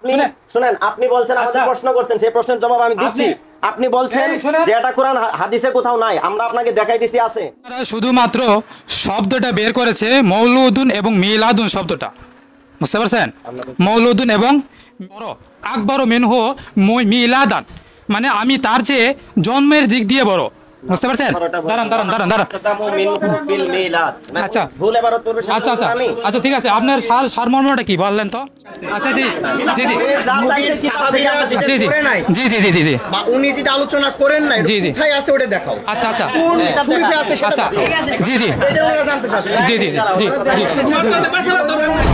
শুনেন, আপনি বলছেন আমাদের প্রশ্ন করছেন, সেই প্রশ্নের জবাব আমি দিচ্ছি। আপনি বলছেন যে এটা কোরআন হাদিসে কোথাও নাই, আমরা আপনাকে দেখাই দিছি আছে। শুধুমাত্র শব্দটা বের করেছে মৌলুদুন এবং মিলাদুন শব্দটা, বুঝতে পারছেন? মৌলুদুন এবং আকবর মিনহু মিলাদান, মানে আমি তার চেয়ে জন্মের দিক দিয়ে বড়, বুঝতে পারছেন? দাঁড়ান দাঁড়ান দাঁড়ান দাঁড়ান, আচ্ছা আচ্ছা আচ্ছা আচ্ছা ঠিক আছে, আপনার সারমর্মটা কি বললেন তো? আচ্ছা জি জি জি জি জি জি জি জি জি জি উনি যেটা আলোচনা করেন না জি জি কোথায় আছে ওটা দেখাও। আচ্ছা আচ্ছা শরীফে আছে সেটা আচ্ছা জি জি এটা ওরা জানতে চাচ্ছে। জি জি জি জি।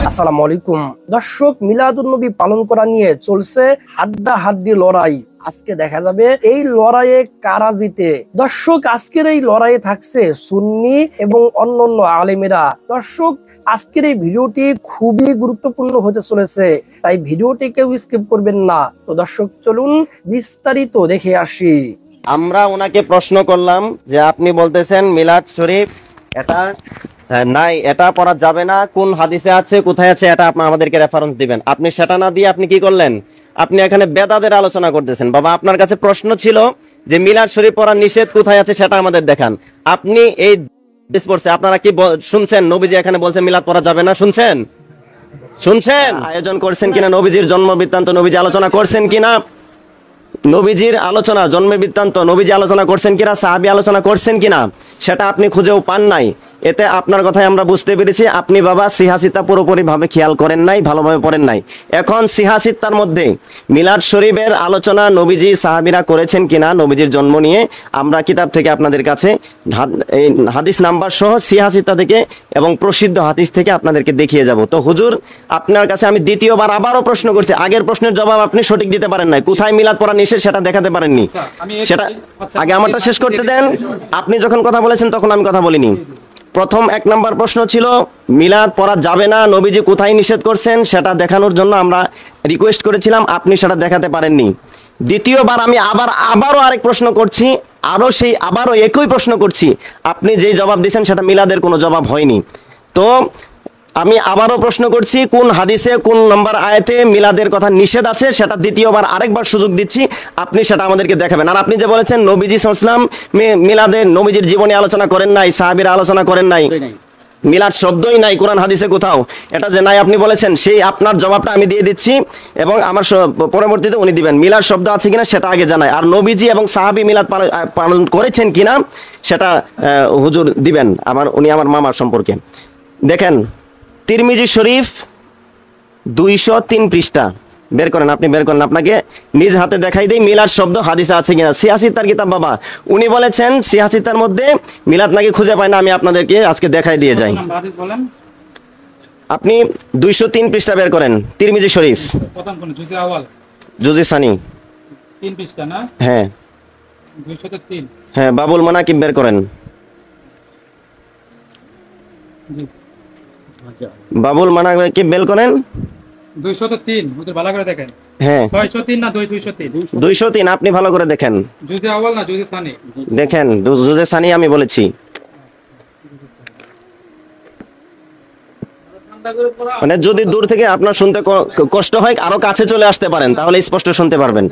আসসালামু আলাইকুম দর্শক, মিলাদুন নবী পালন করা নিয়ে চলছে হাড্ডাহাড্ডি লড়াই। আজকে দেখা যাবে এই লড়াইয়ে কারা জিতে। দর্শক, আজকের এই লড়াইয়ে থাকছে সুন্নি এবং অন্যান্য আলেমেরা। দর্শক, আজকের এই ভিডিওটি খুবই গুরুত্বপূর্ণ হতে চলেছে, তাই ভিডিওটি কেউ স্কিপ করবেন না। তো দর্শক, চলুন বিস্তারিত দেখে আসি। আমরা ওনাকে প্রশ্ন করলাম যে আপনি বলতেছেন মিলাদ শরীফ এটা নাই, এটা পড়া যাবে না, কোন হাদিসে আছে কোথায় আছে এটা আপনি আমাদেরকে রেফারেন্স দিবেন। আপনি সেটা না দিয়ে আপনি কি করলেন? আপনি এখানে বেদাতের আলোচনা করতেছেন। বাবা, আপনার কাছে প্রশ্ন ছিল যে মিলাদ শরীফ পড়া নিষেধ কোথায় আছে সেটা আমাদের দেখান। আপনি এই পড়ছে, আপনারা কি শুনছেন নবীজি এখানে বলছেন মিলাদ পড়া যাবে না? শুনছেন? শুনছেন? আয়োজন করছেন কিনা নবীজির জন্ম বৃত্তান্ত, নবীজি আলোচনা করছেন কিনা নবীজির আলোচনা, জন্মের বৃত্তান্ত নবীজি আলোচনা করছেন কিনা, সাহাবী আলোচনা করছেন কিনা, সেটা আপনি খুঁজেও পান নাই। এতে আপনার কথাই আমরা বুঝতে পেরেছি আপনি বাবা সিহাসিতা পুরোপুরি ভাবে খেয়াল করেন নাই, ভালোভাবে পড়েন নাই। এখন সিহাসিতার মধ্যে মিলাদ শরীফের আলোচনা নবীজি সাহাবীরা করেছেন কিনা নবীজির জন্ম নিয়ে আমরা কিতাব থেকে আপনাদের কাছে এই হাদিস নাম্বার সহ সিহাসিতা থেকে এবং প্রসিদ্ধ হাদিস থেকে আপনাদেরকে দেখিয়ে যাব। তো হুজুর, আপনার কাছে আমি দ্বিতীয়বার আবারও প্রশ্ন করছি, আগের প্রশ্নের জবাব আপনি সঠিক দিতে পারেন নাই, কোথায় মিলাদ পড়া নিষেধ সেটা দেখাতে পারেননি। সেটা আগে আমারটা শেষ করতে দেন। আপনি যখন কথা বলেছেন তখন আমি কথা বলিনি। প্রথম 1 নম্বর প্রশ্ন ছিল মিলাদ পড়া যাবে না, নবীজি কোথায় নিষেধ করছেন সেটা দেখানোর জন্য আমরা রিকোয়েস্ট করেছিলাম, আপনি সেটা দেখাতে পারেননি। দ্বিতীয়বার আমি আবারও আরেক প্রশ্ন করছি, আবারও একই প্রশ্ন করছি, আপনি যেই জবাব দিয়েছেন সেটা মিলাদের কোনো জবাব হয়নি। তো আমি আবারও প্রশ্ন করছি কোন হাদিসে কোন নম্বর আয়াতে মিলাদের কথা নিষেধ আছে সেটা দ্বিতীয়বার আরেকবার সুযোগ দিচ্ছি, আপনি সেটা আমাদেরকে দেখাবেন। আর আপনি যে বলেছেন নবীজি সাল্লাল্লাহু আলাইহি ওয়াসাল্লাম মিলাদের নবীজির জীবনে আলোচনা করেন নাই, সাহাবীরা আলোচনা করেন নাই, মিলাদ শব্দই নাই কোরআন হাদিসে কোথাও, এটা যে নাই আপনি বলেছেন, সেই আপনার জবাবটা আমি দিয়ে দিচ্ছি এবং আমার পরবর্তীতে উনি দিবেন। মিলাদ শব্দ আছে কিনা সেটা আগে জানাই, আর নবীজি এবং সাহাবী মিলাদ পালন করেছেন কিনা সেটা হুজুর দিবেন। উনি আমার মামার সম্পর্কে। দেখেন তিরমিজি শরীফ 203 পৃষ্ঠা বের করেন, আপনি বের করেন, আপনাকে নিজ হাতে দেখাই দেই মিলাদ শব্দ হাদিসে আছে কিনা। সিয়াসিতার কিতাব বাবা, উনি বলেছেন সিয়াসিতার মধ্যে মিলাদ নাকি খুঁজে পায় না, আমি আপনাদেরকে আজকে দেখাই দিয়ে যাই। আপনি 203 পৃষ্ঠা বের করেন তিরমিজি শরীফ জুজি সানি 3 পৃষ্ঠা না? হ্যাঁ 203 হ্যাঁ, বাবুল মানাকিব বের করেন, বাবুল মানাকিব বের করেন 203 হুজুর ভালো করে দেখেন। হ্যাঁ 603 না 203? 203 আপনি ভালো করে দেখেন, জুজে আউয়াল না জুজে সানি দেখেন, জুজে সানি আমি বলেছি। মানে যদি দূর থেকে আপনার শুনতে কষ্ট হয় আরো কাছে চলে আসতে পারেন, তাহলে স্পষ্ট শুনতে পারবেন।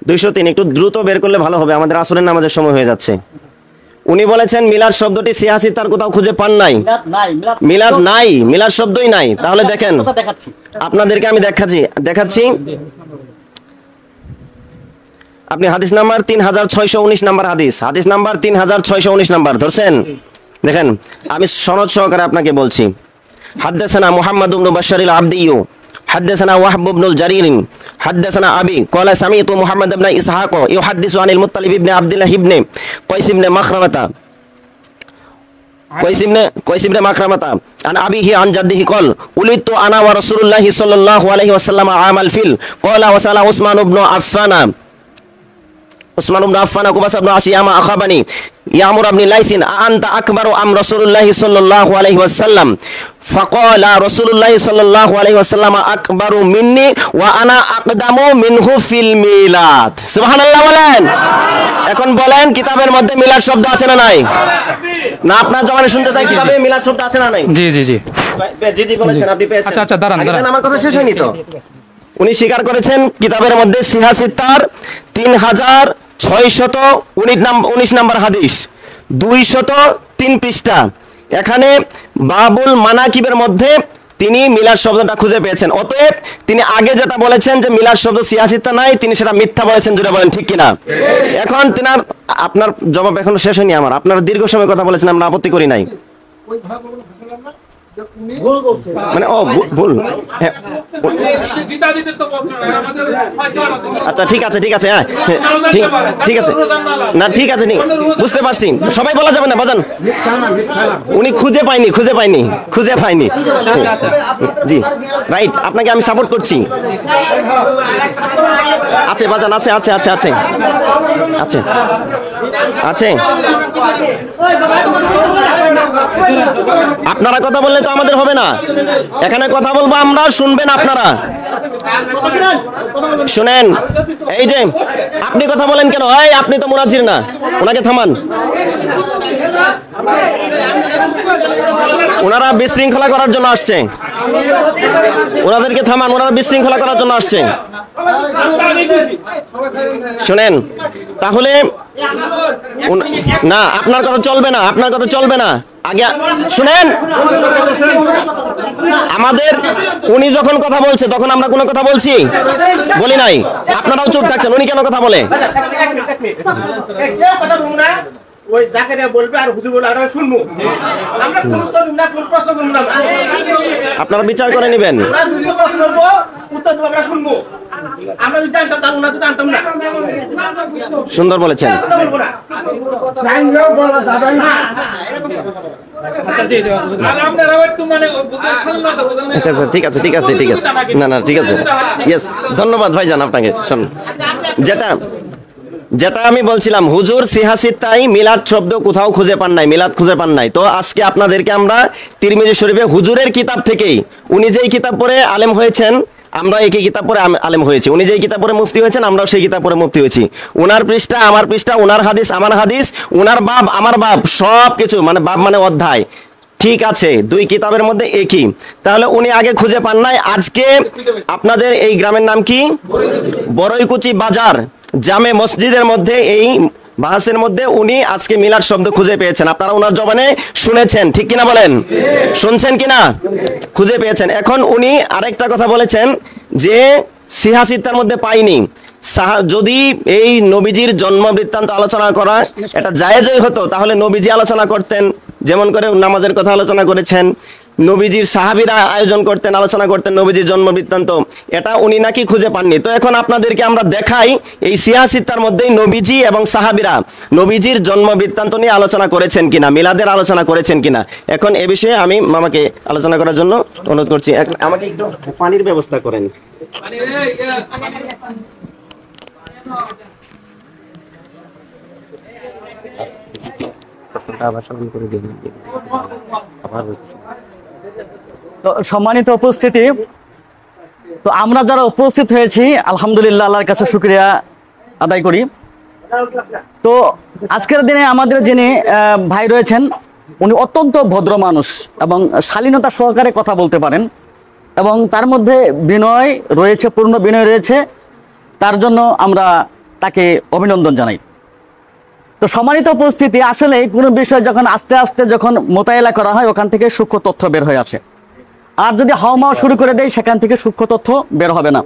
203 একটু দ্রুত বের করলে ভালো হবে, আমাদের আসরের নামাজের সময় হয়ে যাচ্ছে। উনি বলেছেন মিলাদ শব্দটি সিয়াসিতার কোথাও খুঁজে পান নাই, মিলাদ নাই, মিলাদ শব্দই নাই। তাহলে দেখেন আপনাদেরকে আমি দেখাচ্ছি আপনি হাদিস নাম্বার 3619 নাম্বার হাদিস নাম্বার 3619 নাম্বার ধরছেন। দেখেন আমি সনদ সহকারে আপনাকে বলছি। হাদ্দাসানা মুহাম্মদ ইবনে বাশশারিল আবদিয়্যু حدثنا وهب بن الجرير حدثنا أبي قال سمعت محمد بن إسحاق يحدث عن المطلب بن عبد الله بن قيس بن مخرمة قيس بن مخرمة عن أبيه عن جده قال ولدت أنا ورسول الله صلى الله عليه وسلم عام الفيل قال وسأل عثمان بن عفان قبس بن عصيام أخبرني يعمر بن ليس أنت أكبر أم رسول الله صلى الله عليه وسلم فقال رسول الله صلى الله عليه وسلم أكبر مني وأنا أقدم منه في الميلاد سبحان الله বলেন। এখন বলেন কিতাবের মধ্যে মিলাদ শব্দ আছে না নাই? না আপনার জবানে শুনতে চাই কিতাবে মিলাদ শব্দ আছে না নাই? জি জি জি জি বলেছেন আপনি পেয়েছেন। আচ্ছা আচ্ছা দাঁড়ান, আমার কথা শেষ হয়নি তো। উনি স্বীকার করেছেন কিতাবের মধ্যে সিহা সিত্তার 3619 নাম্বার হাদিস 203 পৃষ্ঠা, এখানে বাবুল মানাকিবের মধ্যে তিনি মিলাদ শব্দটা খুঁজে পেয়েছেন। অতএব তিনি আগে যেটা বলেছেন যে মিলাদ শব্দ সিহা সিত্তা নাই, তিনি সেটা মিথ্যা বলেছেন, যেটা বলেন ঠিক কিনা? এখন তিনার আপনার জবাব এখনো শেষ হয়নি আমার। আপনারা দীর্ঘ সময় কথা বলেছেন, আমরা আপত্তি করি নাই। মানে ভুল। হ্যাঁ, আচ্ছা ঠিক আছে হ্যাঁ ঠিক আছে না, ঠিক আছে বুঝতে পারছি, সবাই বলা যাবে না বাজান। উনি খুঁজে পাইনি জি, রাইট, আপনাকে আমি সাপোর্ট করছি। আছে বাজান, আছে আপনারা কথা বললে তো আমাদের হবে না, এখানে কথা বলবো আমরা, শুনবেন আপনারা। শুনেন, এই যে আপনি কথা বলেন কেন? এই আপনি তো মুনাজির না, ওনাকে থামান। ওনারা বিশৃঙ্খলা করার জন্য আসছে, ওনাদেরকে থামান, ওনারা বিশৃঙ্খলা করার জন্য আসছে। শুনেন, তাহলে না, আপনার কথা চলবে না, আগে শুনেন। আমাদের উনি যখন কথা বলছে তখন আমরা কোনো কথা বলি নাই, আপনারাও চুপ থাকছেন। উনি কেন কথা বলে? ওই যাকে বলবে আর হুজুর বলে আমরা শুনবো, আমরা কোন উত্তর না, কোন প্রশ্ন করব না, আপনারা বিচার করে নেবেন। আমরা যদি প্রশ্ন করব উত্তর দেব, আমরা শুনবো। আমরা যদি জানতাম তাহলে না, তো জানতাম না। সুন্দর বলেছেন। জানলেও বলা যাবে না। আচ্ছা ঠিক আছে না ঠিক আছে, ইয়েস, ধন্যবাদ ভাইজান আপনাকে। যেটা আমি বলছিলাম, হুজুর সিহা সিত্তায় মিলাদ শব্দ কোথাও খুঁজে পান নাই। তো আজকে আপনাদেরকে আমরা তিরমিজি শরীফে হুজুরের কিতাব থেকেই, উনি যেই কিতাব পড়ে আলেম হয়েছেন, আমরা একই কিতাব পড়ে আলেম হয়েছি। উনি যেই কিতাব পড়ে মুফতি হয়েছেন, আমরাও সেই কিতাব পড়ে মুফতি হয়েছি। ওনার পৃষ্ঠা আমার পৃষ্ঠা, ওনার হাদিস আমার হাদিস, ওনার বাব আমার বাব, সব কিছু, মানে বাব মানে অধ্যায়, ঠিক আছে, দুই কিতাবের মধ্যে একই। তাহলে উনি আগে খুঁজে পান নাই। আজকে আপনাদের এই গ্রামের নাম কি? বড়ইকুচি বাজার জামে মসজিদের মধ্যে, এই বাহাসের মধ্যে উনি আজকে মিলাদ শব্দ খুঁজে পেয়েছেন। আপনারা ওনার জবানে শুনেছেন, ঠিক কিনা বলেন? শুনছেন কিনা? খুঁজে পেয়েছেন। এখন উনি আরেকটা কথা বলেছেন যে সিহা সিত্তার মধ্যে পাইনি। যদি এই নবীজির জন্ম বৃত্তান্ত আলোচনা করা এটা জায়েজই হতো, তাহলে নবীজি আলোচনা করতেন, যেমন করে নামাজের কথা আলোচনা করেছেন, নবীজির সাহাবীরা আয়োজন করতেন, আলোচনা করতেন নবীজির জন্ম বৃত্তান্ত, এটা উনি নাকি খুঁজে পাননি। তো এখন আপনাদেরকে আমরা দেখাই এই সিহা সিত্তার মধ্যেই নবীজি এবং সাহাবীরা নবীজির জন্ম বৃত্তান্ত নিয়ে আলোচনা করেছেন কিনা, মিলাদের আলোচনা করেছেন কিনা। এখন এ বিষয়ে আমি মামাকে আলোচনা করার জন্য অনুরোধ করছি। আমাকে একটু পানির ব্যবস্থা করেন। তো সম্মানিত উপস্থিতি, তো আমরা যারা উপস্থিত হয়েছি আলহামদুলিল্লাহ, আল্লাহর কাছে শুকরিয়া আদায় করি। তো আজকের দিনে আমাদের যিনি ভাই রয়েছেন, উনি অত্যন্ত ভদ্র মানুষ এবং শালীনতা সহকারে কথা বলতে পারেন, এবং তার মধ্যে বিনয় রয়েছে, পূর্ণ বিনয় রয়েছে। তার জন্য আমরা তাকে অভিনন্দন জানাই। তো সম্মানিত উপস্থিতি, আসলে কোনো বিষয় যখন আস্তে আস্তে যখন মোতায়েলা করা হয়, ওখান থেকে সূক্ষ্ম তথ্য বের হয়ে আসে। আর যদি হাওমাও শুরু করে দেয়, সেখান থেকে সূক্ষ্ম তথ্য বের হবে না।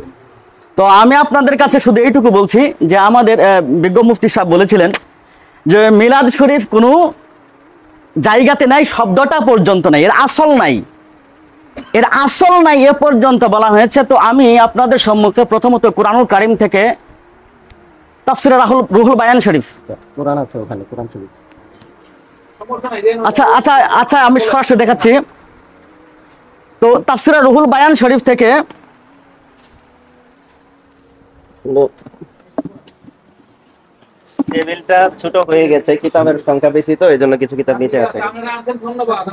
তো আমি আপনাদের কাছে শুধু এইটুকু বলছি যে আমাদের বিজ্ঞ মুফতি সাহেব বলেছিলেন যে মিলাদ শরীফ কোনো জায়গাতে নাই, শব্দটা পর্যন্ত নাই, এর আসল নাই এ পর্যন্ত বলা হয়েছে। তো আমি আপনাদের সম্মুখে প্রথমত কুরআনুল কারীম থেকে তাফসীরে রুহুল বায়ান শরীফ, কোরআন আছে ওখানে, কোরআন শরীফ। আচ্ছা আমি সরাসরি দেখাচ্ছি। তো তাফসীরে রুহুল বায়ান শরীফ থেকে টেবিলটা ছোট হয়ে গেছে, কিতাবের সংখ্যা বেশি, তো এইজন্য কিছু কিতাব নিচে আছে। ধন্যবাদ।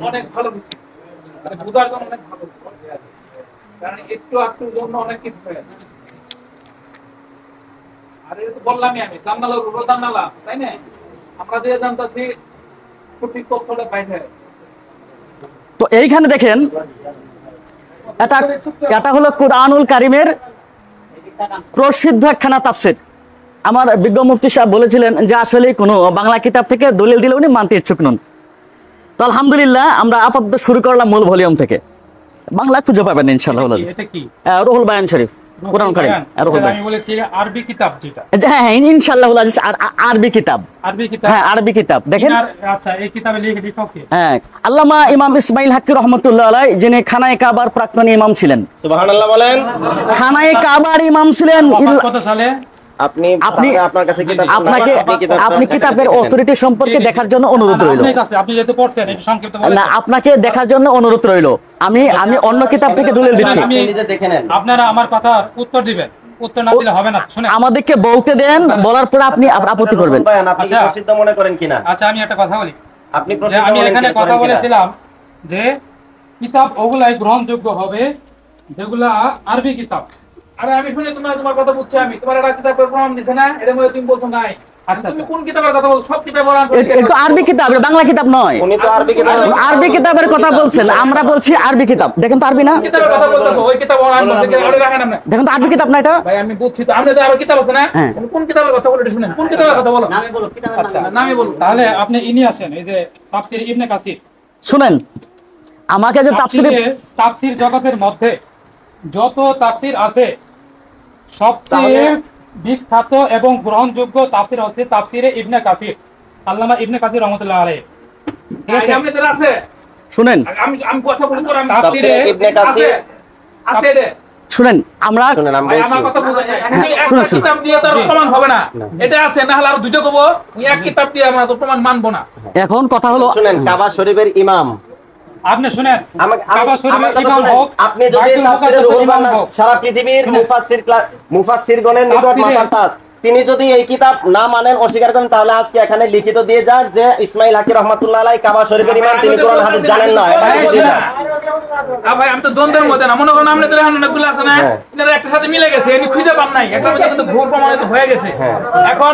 অনেক ভালো, বুঝার জন্য অনেক ভালো, কারণ একটু একটুর জন্য অনেক কিছু হয়ে আছে। আর এটা তো বললামই আমি, জান্নালা রুহুল জান্নালা, তাই না? আমরা যে জানতাছি সঠিক তথ্যটা পাইছে। তো এইখানে দেখেন এটা হলো কুরআনুল কারিমের প্রসিদ্ধ একখানা তাফসীর। আমার বিজ্ঞ মুফতি সাহেব বলেছিলেন যে আসলে কোনো বাংলা কিতাব থেকে দলিল দিলে উনি মানতে ইচ্ছুক নন। তো আলহামদুলিল্লাহ আমরা আপাতত শুরু করলাম মূল ভলিউম থেকে, বাংলা খুঁজে পাবেন ইনশাআল্লাহ। এটা কি রুহুল বায়ান শরীফ, কুরআন কারীম, রুহুল বায়ান। আমি বলেছি আরবি কিতাব যেটা, হ্যাঁ হ্যাঁ ইনশাআল্লাহ আরবি কিতাব, আরবি কিতাব, হ্যাঁ আরবি কিতাব দেখেন। আচ্ছা এই কিতাবে লেখক কে? হ্যাঁ আল্লামা ইমাম ইসমাইল হাক্কি রহমাতুল্লাহ আলাইহি, যিনি খানায়ে কাবার প্রাক্তন ইমাম ছিলেন। সুবহানাল্লাহ বলেন। খানায়ে কাবার ইমাম ছিলেন। কত সালে? আপনি আপনার কাছে কিতাব, আপনি কিতাবের অথরিটি সম্পর্কে দেখার জন্য অনুরোধ রইল। আপনি যেহেতু পড়ছেন একটু সংক্ষিপ্ত বলেন। না আপনাকে দেখার জন্য অনুরোধ রইল। আমি অন্য কিতাব থেকে দলিল দিচ্ছি। আমি নিজে দেখে নেন। আপনারা আমার কথা উত্তর দিবেন, উত্তর না দিলে হবে না। শুনেন, আমাদেরকে বলতে দেন, বলার পরে আপনি আপত্তি করবেন। আপনি কি আচ্ছা। প্রসিদ্ধ মনে করেন কিনা? আচ্ছা আমি একটা কথা বলি, আপনি যে প্রসিদ্ধ আমি মনে এখানে কথা করেন কিনা? বলেছিলাম যে কিতাব ওগুলাই গ্রহণযোগ্য হবে যেগুলা আরবি কিতাব। আরে আমি শুনি তোমার কথা বুঝছি, আমি তোমার একটা কিতাবের প্রমাণ দিছে না, এর মধ্যে তুমি বলছো নাই। আচ্ছা তুমি কোন কিতাবের কথা বলছো? সব কিতাব বলান। এটা আরবি কিতাব, বাংলা কিতাব নয়। উনি তো আরবি কিতাব, আরবি কিতাবের কথা বলছেন, আমরা বলছি আরবি কিতাব। দেখেন তো আরবি না, কিতাবের কথা বলছো, ওই কিতাব বলান বলতে আরে রাখেন আপনি। দেখেন তো আরবি কিতাব না এটা। ভাই আমি বুঝছি তো, আপনি তো আরো কিতাব আছে না, হ্যাঁ। তুমি কোন কিতাবের কথা বলতে শুনেন, কোন কিতাবের কথা বলো? আচ্ছা নামে বলো। তাহলে আপনি ইনি আসেন, এই যে তাফসীর ইবনে কাসির। শুনেন, আমাকে যে তাফসীরে তাফসীর জগতের মধ্যে যত তাফসীর আছে সবচেয়ে বিখ্যাত এবং গ্রহণযোগ্য তাফসীর হচ্ছে তাফসীরে ইবনে কাসির, আল্লামা ইবনে কাসির রাহমাতুল্লাহ আলাইহি। ঠিক আছে, আপনি তো আছে, শুনেন আমি কথা বলি পরে আমি তাফসীরে ইবনে কাসির আছে রে শুনেন আমরা শুনেন আমি ভাই বলছি। আমার কথা বুঝেন, একটা শুনুন। কিতাব দিয়ে তো আর প্রমাণ হবে না। এটা আছে না হলে আর দুটো কব, এক কিতাব দিয়ে আমরা তো প্রমাণ মানবো না। এখন কথা হলো, শুনেন, কাবা শরীফের ইমাম, আপনি শুনেন, কাবা আমার শরীফের কথা ইমাম শুনেন। হোক, আপনি যদি বাইতুল তাফসীরে মুকাদ্দাসের রুহুল ইমাম বায়ান হোক, সারা পৃথিবীর মুফাসসিরগণের নিকট তাফসীরে- মাথার তাজ, তিনি যদি এই কিতাব না মানেন, অস্বীকার করেন, তাহলে আজকে এখানে লিখিত দিয়ে যান যে ইসমাইল হাক্কি রহমাতুল্লাহ আলাইহি কাবা শরীফের ইমাম, তিনি কোরআন হাদিস জানেন না, এটা বুঝিয়ে দেন। ভাই আমি তো দ্বন্দ্বের মধ্যে না, মনে করেন আপনি তো অনেকগুলো আছে না, হ্যাঁ। এটার একটা সাথে মিলে গেছে, আমি খুঁজে পান নাই, একটা মধ্যে কিন্তু ভুল প্রমাণিত হয়ে গেছে। এখন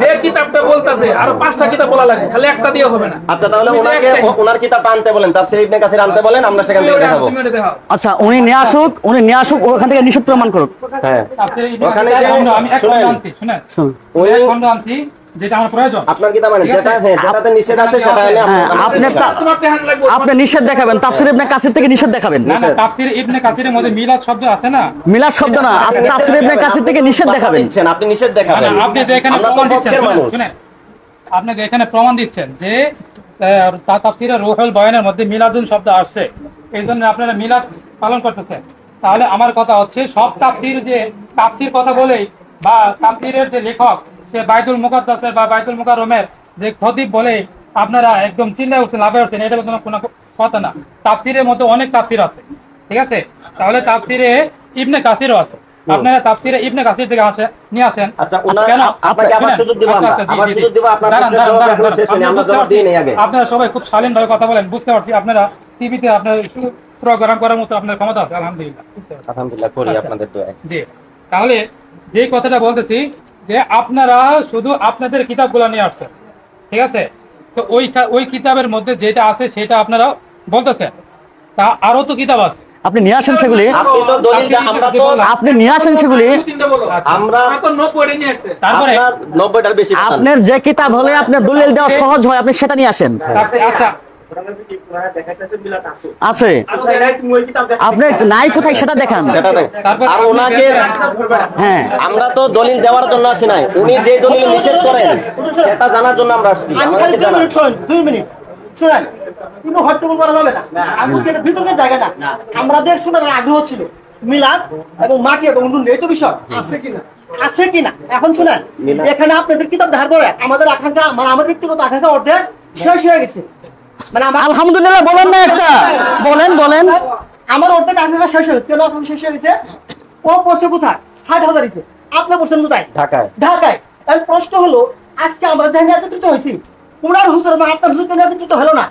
যে কিতাবটা বলতাছে আরো 5টা কিতাব বলা লাগে, খালি একটা দিয়ে হবে না। আচ্ছা তাহলে তুমি তো ওনাকে একটাই। ওনার কিতাবটা আনতে বলেন, তাফসীর ইবনে কাসির আনতে বলেন, আমরা সেখান থেকে দেখাবো। তুমি ওটা দেখাও। আচ্ছা উনি নিয়ে আসুক, ওখান থেকে নিষেধ প্রমাণ করুক। হ্যাঁ, তাফসীরে ইবনে ওখানে কাসির যে- আমি এক শুনেন। খণ্ড আনছি, শুনেন, উনি এক খণ্ড আনছি যেটা আমার প্রয়োজন। আপনার কিতাব মানে ঠিক আছে? যেটাতে নিষেধ আছে সেটা এনে হ্যাঁ, আপনি তোমার ধ্যান লাগবে। আপনি নিষেধ দেখাবেন, তাফসীর ইবনে কাসির থেকে নিষেধ দেখাবেন। না না, তাফসীর ইবনে কাসিরের মধ্যে মিলাদ শব্দ আছে না, মিলাদ শব্দ না, আপনি তাফসীর ইবনে কাসির থেকে নিষেধ দেখাবেন। দিচ্ছেন, আপনি নিষেধ না, দেখাবেন। না, আপনি তো এখানে আমরা তো প্রমাণ দিচ্ছেন, পক্ষের শুনেন, মানুষ। শুনেন, আপনাকে এখানে প্রমাণ দিচ্ছেন যে তাফসীরে রুহুল বায়ানের মধ্যে মিলাদুন শব্দ আসছে, এই জন্য আপনারা মিলাদ পালন করতেছেন। তাহলে আমার কথা হচ্ছে সব তাফসীর যে তাফসীর কথা বলেই বা তাফসীরের যে লেখক সে বাইতুল মুকাদ্দাসের বা বাইতুল মুকাররমের যে খতিব বলে আপনারা একদম চিল্লায় উঠছেন, লাফে উঠছেন, এটা কোনো কথা না। তাফসীরের মধ্যে অনেক তাফসীর আছে, ঠিক আছে? তাহলে তাফসীরে ইবনে কাসিরও আছে, আপনারা তাফসীরে ইবনে কাসির থেকে নিয়ে আসেন। আচ্ছা, কেন? আপনাকে আবার শুনেন। সুযোগ দিব আচ্ছা, আমরা। আচ্ছা, জি, আবার জি, জি। সুযোগ দিব, আপনার দাঁড়ান, প্রশ্নের দাঁড়ান, জবাব দাঁড়ান, এখনো শেষ হয়নি, আমি আমরা বুঝতে জবাব পারছি। দিয়ে নেই আগে। আপনারা সবাই খুব শালীনভাবে কথা বলেন, বুঝতে পারছি আপনারা টিভিতে আপনার প্রোগ্রাম করার মতো আপনার ক্ষমতা আছে, আলহামদুলিল্লাহ, বুঝতে পারছি। আলহামদুলিল্লাহ, করি আচ্ছা। আপনাদের দোয়ায়। জি, তাহলে যে কথাটা বলতেছি যে আপনারা শুধু আপনাদের কিতাবগুলো নিয়ে আসছেন, ঠিক আছে? তো ওই কিতাবের মধ্যে যেটা আছে সেটা আপনারা বলতেছেন, তা আরো তো কিতাব আছে, আপনি নিয়ে আসেন সেগুলি, আপনি তো দলিলটা, আমরা তো আপনি নিয়ে আসেন সেগুলি। 2-3টা বলো। আমরা তো 90 নিয়ে আসছে। তারপরে আপনার 90টার বেশি পান। আপনার যে কিতাব হলে আপনার দলিল দেওয়া সহজ হয়, আপনি সেটা নিয়ে আসেন। আচ্ছা আছে আপনি নাই কোথায় সেটা দেখান। সেটা দেখ। তারপর আর ওনাকে হ্যাঁ আমরা তো দলিল দেওয়ার জন্য আসি নাই, উনি যে দলিল নিষেধ করেন সেটা জানার জন্য আমরা আসছি। আমি খালি 2 মিনিট শুনুন, 2 মিনিট শুনেন, কোনো হট্টগোল করা যাবে না। আমি বলছি এটা বিতর্কের জায়গা না। আমাদের শোনার আগ্রহ ছিল মিলাদ এবং মাটি এবং নুন, এই তো বিষয় আছে কিনা। এখন শুনেন, এখানে আপনাদের কিতাব দেখার পরে আমাদের আকাঙ্ক্ষা, মানে আমার ব্যক্তিগত আকাঙ্ক্ষা অর্ধেক শেষ হয়ে গেছে। মানে আমার আলহামদুলিল্লাহ বলেন না একটা, বলেন আমার অর্ধেক আকাঙ্ক্ষা শেষ হয়ে গেছে। কেন এখন শেষ হয়ে গেছে? ও পড়ছে কোথায়? হাটহাজারীতে। আপনি পড়ছেন কোথায়? ঢাকায়। ঢাকায়। এখন প্রশ্ন হলো, আজকে আমরা যেখানে একত্রিত হয়েছি, উনার হুজুর এবং আপনার হুজুর কেন একত্রিত হলো না?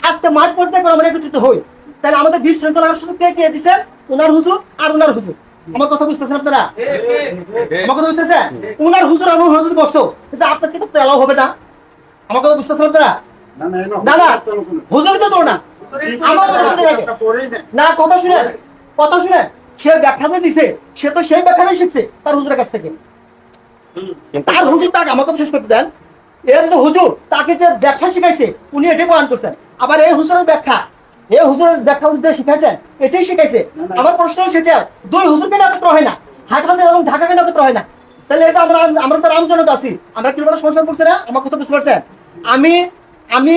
আজকে মাঠ পর্যায়ে করে আমরা একত্রিত হই, তাহলে আমাদের বিশৃঙ্খলা লাগার সুযোগ কে দিচ্ছেন? উনার হুজুর আর উনার হুজুর। আমার কথা বুঝতেছেন আপনারা? আমার কথা বুঝতেছেন? উনার হুজুর আর উনার হুজুর বসতো যে আপনার কিতাব তো এলাও হবে না। আমার কথা বুঝতেছেন আপনারা? না না হুজুর তো তোর না আমার কথা শুনে রাখে না কথা শুনে সে ব্যাখ্যাতে দিছে সে তো সেই ব্যাখ্যাটাই শিখছে তার হুজুরের কাছ থেকে তার হুজুর তাকে আমার কথা শেষ করতে দেন এর যে হুজুর তাকে যে ব্যাখ্যা শিখাইছে উনি এটাই বয়ান করছেন আবার এই হুজুরের ব্যাখ্যা উনি যে শিখাইছেন এটাই শিখাইছে আমার প্রশ্ন সেটা দুই হুজুর কেন একত্র হয় না হাটহাজার এবং ঢাকা কেন একত্র হয় না তাহলে এটা আমরা যারা আমজনতা আছি আমরা কি সমস্যা করছে না আমার কথা বুঝতে পারছেন আমি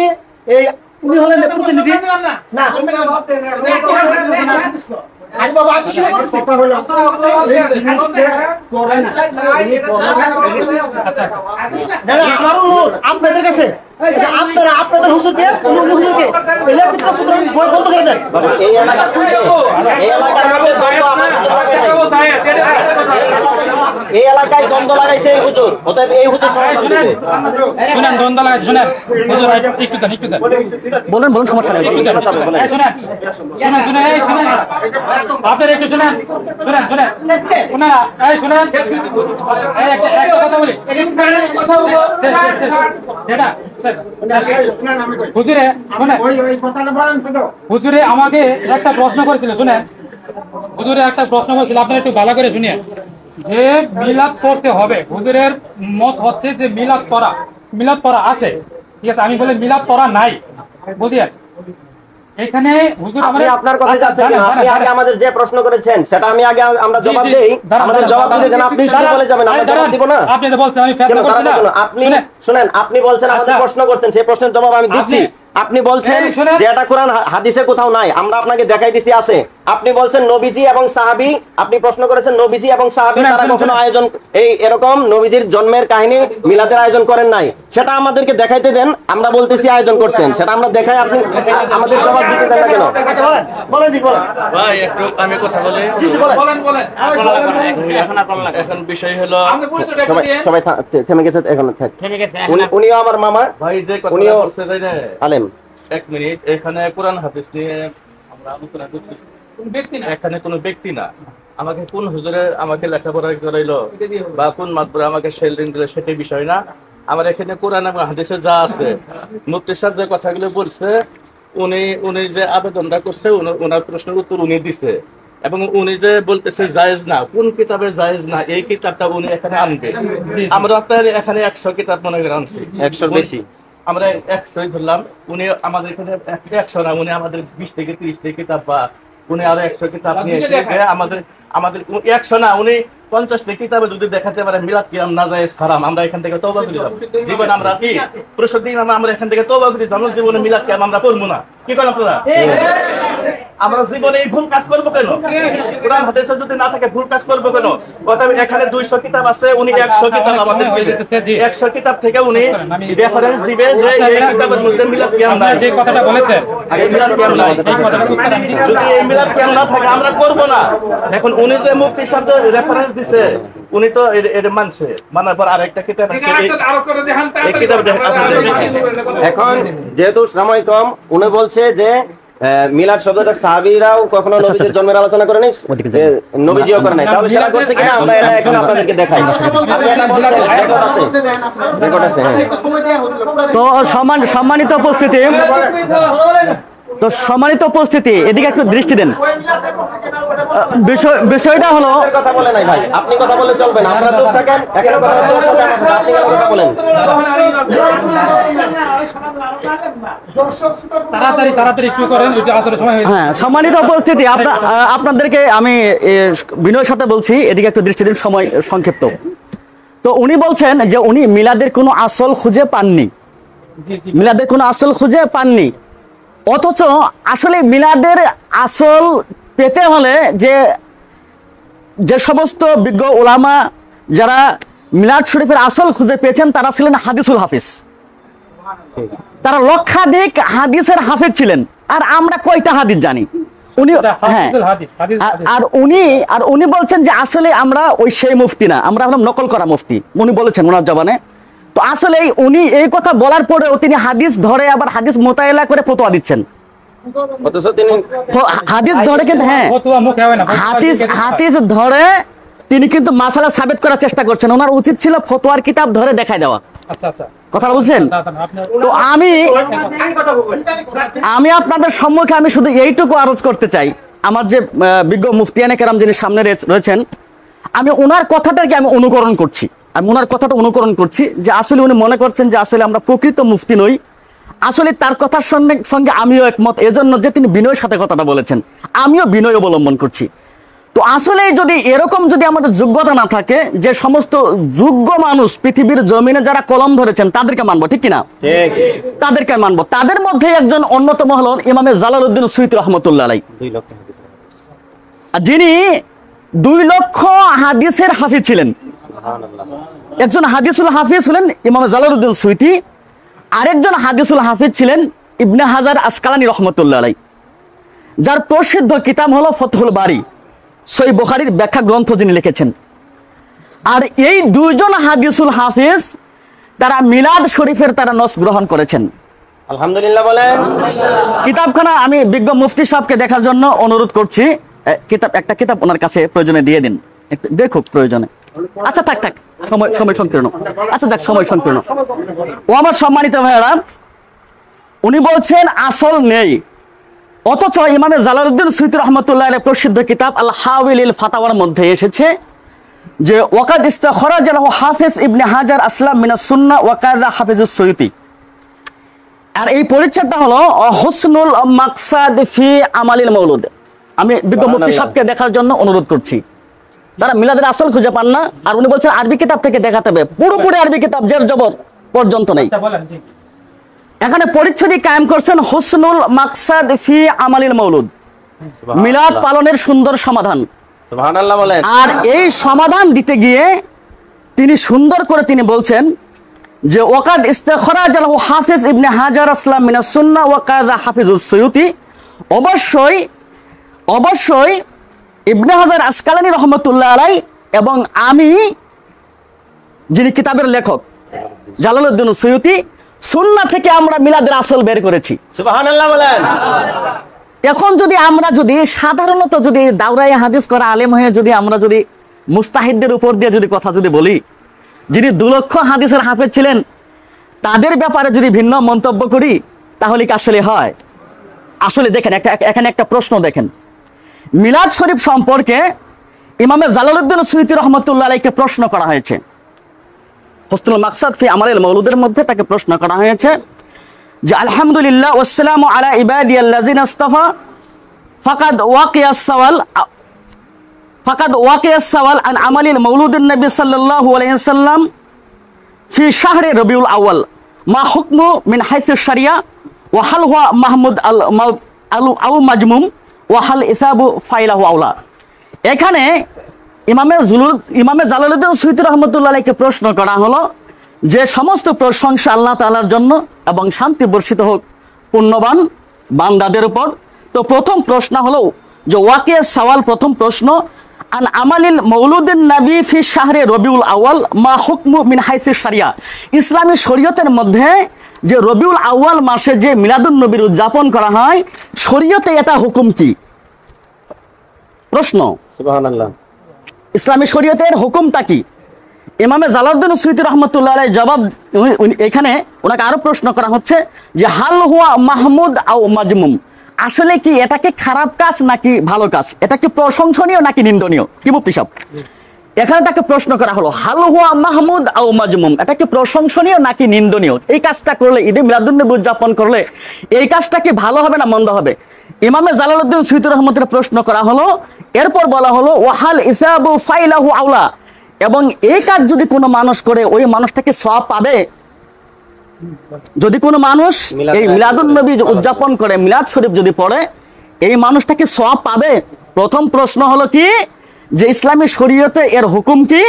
এই উনি হলেন প্রতিনিধি না আরে বাবা আপনি শুনে বলতেছেন না না আমার আপনাদের কাছে আপনাদের হুজুরকে হুজুরকে বন্ধ করে দেন এই এলাকায় দ্বন্দ্ব লাগাইছে এই হুজুর অতএব এই হুজুর শুনেন দ্বন্দ্ব লাগাইছে শুনেন হুজুর একটু দেন বলেন সমস্যা নেই শুনেন আপনার একটু শুনেন ওনারা এই শুনেন একটা কথা বলি হুজুরে আমাকে একটা প্রশ্ন করেছিল শুনেন আপনারা একটু ভালো করে শুনিয়ে যে মিলাদ পড়তে হবে হুজুরের মত হচ্ছে যে মিলাদ পড়া আছে ঠিক আছে আমি বলি মিলাদ পড়া নাই বুঝিয়ে এখানে হুজুর আপনার কথা চাচ্ছেন আপনি আগে আমাদের যে প্রশ্ন করেছেন সেটা আমি আগে আমরা জবাব দেই আমাদের জবাব দিতে দেন আপনি শুরু বলে যাবেন আমরা জবাব দিব না আপনি তো বলছেন আমি ফেতনা করছি না আপনি শুনেন আপনি বলছেন আমাদের প্রশ্ন করছেন সেই প্রশ্নের জবাব আমি দিচ্ছি আপনি বলছেন যে এটা কোরআন হাদিসে কোথাও নাই আমরা আপনাকে দেখাই দিছি আছে আপনি বলছেন নবীজি এবং সাহাবী আপনি প্রশ্ন করেছেন নবীজি এবং সাহাবী তারা কখনো আয়োজন এরকম নবীজির জন্মের কাহিনী মিলাদের আয়োজন করেন নাই সেটা আমাদেরকে দেখাইতে দেন আমরা বলতেছি আয়োজন করছেন সেটা আমরা দেখাই আপনি আমাদের জবাব দিতে দেন না কেন আচ্ছা বলেন ভাই একটু আমি কথা বলি বলেন এখন বিষয় হলো সবাই থেমে গেছে এখন উনিও আমার মামা ভাই যে কথা বলছে তাই না আলেম এক মিনিট এখানে কোরআন হাদিস নিয়ে আমরা আলোচনা করতেছি এখানে কোনো ব্যক্তি না আমাকে কোন হুজুরে আমাকে লেখাপড়া করাইলো বা কোন মাতবরে আমাকে শেলদিন দিল সেটাই বিষয় না আমার এখানে কোরআন এবং হাদিসে যা আছে মুফতি সাহেব যে কথাগুলো বলছে উনি যে আবেদনটা করছে ওনার প্রশ্নের উত্তর উনি দিছে এবং উনি যে বলতেছে জায়েজ না কোন কিতাবে জায়েজ না এই কিতাবটা উনি এখানে আনবে আমরা আপনার এখানে 100 কিতাব মনে করে আনছি 100 বেশি আমরা 100 ধরলাম উনি আমাদের এখানে 100 না উনি আমাদের 20 থেকে 30 থেকে কিতাব বা উনি আরো 100 কিতাব নিয়ে এসে আমাদের 100 না উনি 50 টা কিতাবে যদি দেখাতে পারে মিলাদ কিয়াম না জায়েজ হারাম আমরা এখান থেকে তওবা করে যাব জীবন আমরা কি প্রতিদিন আমরা এখান থেকে তওবা করে যাব জীবনে মিলাদ কিয়াম আমরা করব না কি করেন আপনারা আমরা জীবনে এই ভুল কাজ করব কেন কোরআন হাদিসে যদি না থাকে ভুল কাজ করব কেন অতএব এখানে 200 কিতাব আছে উনি 100 কিতাব আমাদের দিবে 100 কিতাব থেকে উনি রেফারেন্স দিবে যে এই কিতাবের মধ্যে মিলাদ কিয়াম নাই যে কথাটা বলেছেন এই মিলাদ কিয়াম নাই এই কথাটার উত্তর আমি দিচ্ছি যদি এই মিলাদ কিয়াম না থাকে আমরা করব না এখন উনি যে মুফতি সাহেব রেফারেন্স দিছে উনি তো এটা মানছে মানার পর আরেকটা কিতাব আছে এই কিতাব এখন যেহেতু সময় কম উনি বলছে যে মিলাদ শব্দটা সাহাবীরাও কখনো নবীজির জন্মের আলোচনা করে নাই নবীজিও করে নাই তাহলে সেটা করছে কিনা আমরা এটা এখন আপনাদেরকে দেখাই আপনি এটা বলছেন রেকর্ড আছে তো সম্মানিত উপস্থিতি এদিকে একটু দৃষ্টি দেন বিষয়টা হলো কথা বলে নাই ভাই আপনি কথা বলে চলবে না আপনারা চুপ থাকেন এখানে কথা চলছে আপনি কথা বলেন তাড়াতাড়ি একটু করেন ওইটা আসলে সময় হয়েছে হ্যাঁ সম্মানিত উপস্থিতি আপনাদেরকে আমি বিনয়ের সাথে বলছি এদিকে একটু দৃষ্টি দিন সময় সংক্ষিপ্ত তো উনি বলছেন যে উনি মিলাদের কোনো আসল খুঁজে পাননি অথচ আসলে মিলাদের আসল পেতে হলে যে সমস্ত বিজ্ঞ ওলামা যারা মিলাদ শরীফের আসল খুঁজে পেয়েছেন তারা ছিলেন হাদিসুল হাফিজ তারা লক্ষাধিক হাদিসের হাফিজ ছিলেন আর আমরা কয়টা হাদিস জানি উনি হ্যাঁ আর উনি বলছেন যে আসলে আমরা ওই সেই মুফতি না আমরা হলাম নকল করা মুফতি উনি বলেছেন ওনার জবানে তো আসলে উনি এই কথা বলার পরেও তিনি হাদিস ধরে আবার হাদিস মোতায়েলা করে ফতোয়া দিচ্ছেন হাদিস ধরে কিন্তু হ্যাঁ হাদিস ধরে তিনি কিন্তু মাসালা সাবেত করার চেষ্টা করছেন। ওনার উচিত ছিল ফতোয়ার কিতাব ধরে দেখায় দেওয়া। আচ্ছা আচ্ছা, কথা বলছেন? তো আমি আপনাদের সম্মুখে আমি শুধু এইটুকু আরজ করতে চাই, আমার যে বিজ্ঞ মুফতিয়ানে কেরাম যিনি সামনে রয়েছেন, আমি ওনার কথাটাকে আমি অনুকরণ করছি, যে আসলে উনি মনে করছেন যে আসলে আমরা প্রকৃত মুফতি নই। আসলে তার কথার সঙ্গে আমিও একমত, এজন্য যে তিনি বিনয়ের সাথে কথাটা বলেছেন, আমিও বিনয় অবলম্বন করছি। তো আসলে যদি এরকম যদি আমাদের যোগ্যতা না থাকে, যে সমস্ত যোগ্য মানুষ পৃথিবীর জমিনে যারা কলম ধরেছেন তাদেরকে মানবো, ঠিক কিনা? তাদেরকে মানবো। তাদের মধ্যে একজন অন্যতম হলেন ইমামে জালালউদ্দিন সুয়ুতী রহমতুল্লাহ আলাইহি, যিনি 2 লক্ষ হাদিসের হাফিজ ছিলেন। একজন হাদিসুল হাফিজ হলেন ইমাম জালালউদ্দিন সুয়ুতী, আরেকজন হাদিসুল হাফিজ ছিলেন ইবনে হাজার আসকালানী রহমতুল্লাহ আলাইহি, যার প্রসিদ্ধ কিতাব হলো ফতহুল বারী, সহিহ বুখারীর ব্যাখ্যা গ্রন্থ যিনি লিখেছেন। আর এই 2 জন হাদিসুল হাফিজ তারা মিলাদ শরীফের তারা নস গ্রহণ করেছেন। আলহামদুলিল্লাহ বলেন। কিতাবখানা আমি বিজ্ঞ মুফতি সাহেবকে দেখার জন্য অনুরোধ করছি। একটা কিতাব ওনার কাছে প্রয়োজনে দিয়ে দিন, দেখুক প্রয়োজনে। আচ্ছা থাক সময় সংকীর্ণ। আচ্ছা যাক, সময় সংকীর্ণ। ও আমার সম্মানিত ভাইয়েরা, উনি বলছেন আসল নেই, অথচ ইমামে জালালউদ্দিন সুয়ুতী রাহমাতুল্লাহ আলাইহি প্রসিদ্ধ কিতাব আল হাওয়াইলিল ফাতাওয়ার মধ্যে এসেছে যে ওয়াকাদ ইস্তাখরাজ লাহু হাফিজ ইবনে হাজার আসলাম মিনাস সুন্নাহ ওয়া কাযা হাফিজুস সুয়ুতী। আর এই পরিচ্ছেদটা হলো হুসনুল মাকসাদ ফি আমালিল মাউলুদ। আমি বিজ্ঞ মুফতি সাহেবকে দেখার জন্য অনুরোধ করছি। তারা মিলাদের আসল খুঁজে পান না, আর উনি বলছেন আরবি কিতাব থেকে দেখাতে হবে। পুরোপুরি আরবি কিতাব জের জবর পর্যন্ত নেই। এখানে পরিচ্ছেদই কায়েম করছেন হুসনুল মাকসাদ ফি আমালিল মাউলুদ, মিলাদ পালনের সুন্দর সমাধান। সুবহানাল্লাহ বলেন। আর এই সমাধান দিতে গিয়ে তিনি সুন্দর করে তিনি বলছেন যে ওয়াকাদ ইস্তাখরাজ লাহু হাফিজ ইবনে হাজার আসলাম মিনাস সুন্নাহ ওয়া কাযা হাফিজুস সুয়ুতী। অবশ্যই ইবনে হাজার আসকালানী রহমতুল্লাহ আলাইহি এবং আমি, যিনি কিতাবের লেখক জালালউদ্দিন সুয়ুতী, সুন্নাহ থেকে আমরা মিলাদের আসল বের করেছি। সুবহানাল্লাহ বলেন। এখন যদি আমরা সাধারণত দাওরায়ে হাদিস করা আলেম হয়ে আমরা মুস্তাহিদদের উপর দিয়ে কথা বলি, যিনি 2 লক্ষ হাদিসের হাফেজ ছিলেন, তাদের ব্যাপারে যদি ভিন্ন মন্তব্য করি, তাহলে কি আসলে হয়? আসলে দেখেন, এখানে একটা প্রশ্ন দেখেন। মিলাদ শরীফ সম্পর্কে ইমামে জালালউদ্দিন সুয়ুতী রাহমাতুল্লাহ আলাইহিকে প্রশ্ন করা হয়েছে। হুসনুল মাকসাদ ফি আমালিল মাউলুদের মধ্যে তাকে প্রশ্ন করা হয়েছে যে আলহামদুলিল্লাহ ওয়াসসালামু আলা ইবাদিয়াল্লাযিনা ইসতাফা ফাকাদ ওয়াকিয়াস সাওয়াল আন আমালিল মাউলুদিন নবী সাল্লাল্লাহু আলাইহি ওয়াসাল্লাম ফি শাহরি রবিউল আউয়াল মা হুকমু মিন হাইসিস শারিয়া ওয়া হাল হুয়া মাহমুদ আল মাজমুম ওয়া হাল ইসাবু ফাইলাহু আউলা। এখানে ইমামে জালালউদ্দিন সুয়ুতী রাহমাতুল্লাহ আলাইহিকে প্রশ্ন করা হলো যে সমস্ত প্রশংসা আল্লাহ তাআলার জন্য এবং শান্তি বর্ষিত হোক পুণ্যবান বান্দাদের উপর। তো প্রথম প্রশ্ন হলো যে ওয়াকিয়াস সাওয়াল, প্রথম প্রশ্ন, আন আমালিল মাউলুদিন নবী ফি শাহরি রবিউল আউয়াল মা হুকমু মিন হাইসিস শারিয়া। ইসলামী শরীয়তের মধ্যে যে রবিউল আউয়াল মাসে যে মিলাদুন নবীর উদযাপন করা হয়, শরীয়তে এটা হুকুম কি? প্রশ্ন। সুবহানাল্লাহ। ইসলামী শরীয়তের হুকুমটা কি? ইমামে জালালউদ্দিন সুয়ুতী রাহমাতুল্লাহ আলাইহি জবাব, এখানে ওনাকে আরো প্রশ্ন করা হচ্ছে যে হাল হুয়া মাহমুদ আও মাজমুম, আসলে কি এটা কি খারাপ কাজ নাকি ভালো কাজ? এটা কি প্রশংসনীয় নাকি নিন্দনীয়? কি মুফতি সাহেব, এখানে তাকে প্রশ্ন করা হলো হাল হুয়া মাহমুদ আও মাজমুম, এটা কি প্রশংসনীয় নাকি নিন্দনীয়? এই কাজটা করলে, ঈদে মিলাদুন নবী উদযাপন করলে এই কাজটা কি ভালো হবে না মন্দ হবে? ইমামে জালালউদ্দিন সুয়ুতী রাহমাতুল্লাহ প্রশ্ন করা হলো, এরপর বলা হলো ওয়াহাল ইসাবু ফাইলাহু আউলা, এবং এই কাজ যদি কোনো মানুষ করে ওই মানুষটাকে সওয়াব পাবে? যদি কোনো মানুষ এই মিলাদুন নবী উদযাপন করে, মিলাদ শরীফ যদি পড়ে, এই মানুষটাকে সওয়াব পাবে? প্রথম প্রশ্ন হলো কি যে ইসলামী শরীয়তে এর হুকুম কি?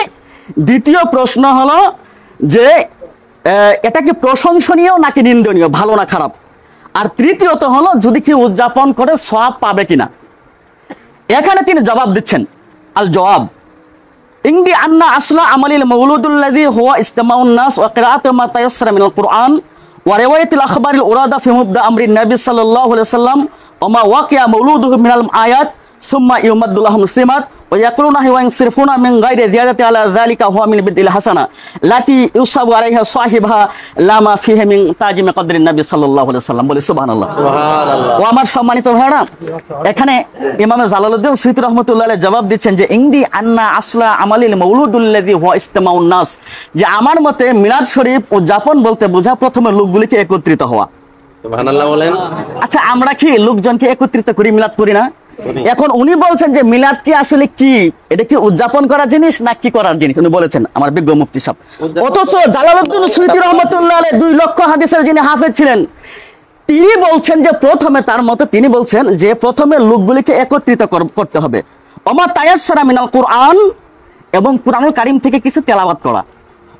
দ্বিতীয় প্রশ্ন হলো যে এটা কি প্রশংসনীয় নাকি নিন্দনীয়, ভালো না খারাপ? আর তৃতীয়ত হলো যদি কি উদযাপন করে সওয়াব পাবে কিনা। এখানে তিনি জবাব দিচ্ছেন, আল জবাব ইংদি আন্না আসলা আমালিল মাউলুদুল্লাযী হুয়া ইসতিমাউন নাস ওয়া কিরাআতু মা তায়াসসারা মিনাল কুরআন ওয়া রিওয়ায়াতুল আখবারিল উরাদা ফি মুবদা আমরিন নবী সাল্লাল্লাহু আলাইহি ওয়াসাল্লাম ওয়া মা ওয়াকিয়া মাউলুদুহু মিনাল আয়াত সুম্মা ইউমাদ্দু লাহুম সিমাত ويقولون وينصرفون من غير زيادة على ذلك هو من بدء الحسنة التي يصاب عليها صاحبها لا ما فيه من تعظيم قدر النبي صلى الله عليه وسلم বলে সুবহানাল্লাহ। ও আমার সম্মানিত ভাইরা, এখানে ইমাম জালালউদ্দিন সুয়ুতী রাহমাতুল্লাহ আলাইহি জবাব দিচ্ছেন যে ইনদি আন্না আসলা আমালিল মাউলুদুল্লাযী হুয়া ইজতিমাউন নাস, যে আমার মতে মিলাদ শরীফ উদযাপন বলতে বোঝা প্রথমে লোকগুলিকে একত্রিত হওয়া। সুবহানাল্লাহ বলেন। আচ্ছা, আমরা কি লোকজনকে একত্রিত করি, মিলাদ করি না? এখন উনি বলছেন যে মিলাদ কি আসলে কি, এটা কি উদযাপন করার জিনিস না কি করার জিনিস, উনি বলেছেন আমার বিজ্ঞ মুফতি সাহেব। অথচ জালালউদ্দিন সুয়ুতী রাহমাতুল্লাহ আলাইহি 2 লক্ষ হাদিসের যিনি হাফেজ ছিলেন, তিনি বলছেন যে প্রথমে, তার মতে তিনি বলছেন যে প্রথমে লোকগুলিকে একত্রিত করতে হবে। ওমা তায়াসসারা মিনাল কুরআন, এবং কুরআনুল কারীম থেকে কিছু তেলাওয়াত করা।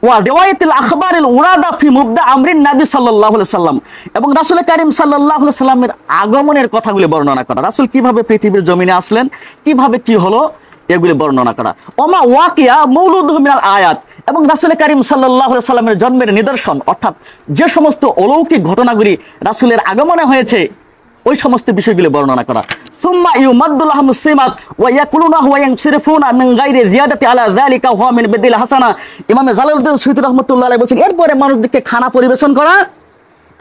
ওয়া রিওয়ায়াতুল আখবারিল উরাদা ফি মুবদা আমরিন নবী সাল্লাল্লাহু আলাইহি সাল্লাম, এবং রাসূল কারীম সাল্লাল্লাহু আলাইহি সাল্লামের আগমনের কথাগুলি বর্ণনা করা। রাসূল কিভাবে পৃথিবীর জমিনে আসলেন, কিভাবে কি হলো, এগুলি বর্ণনা করা। ওমা ওয়াকিয়া মাউলুদুহু মিনাল আয়াত, এবং রাসূল কারীম সাল্লাল্লাহু আলাইহি সাল্লামের জন্মের নিদর্শন, অর্থাৎ যে সমস্ত অলৌকিক ঘটনাগুলি রাসূলের আগমনে হয়েছে ওই সমস্ত বিষয়গুলি বর্ণনা করা। সুম্মা ইউমাদ্দু লাহুমুস সিমাত ওয়া ইয়াকুলুনা ওয়া ইয়ানসিরফুনা মিন গায়রি জিয়াদাতি আলা যালিকা হুয়া মিন বিদিল হাসানা। ইমাম জালালউদ্দিন সুয়ুতী রাহমাতুল্লাহ আলাইহি বলেছেন এরপরে মানুষদেরকে খানা পরিবেশন করা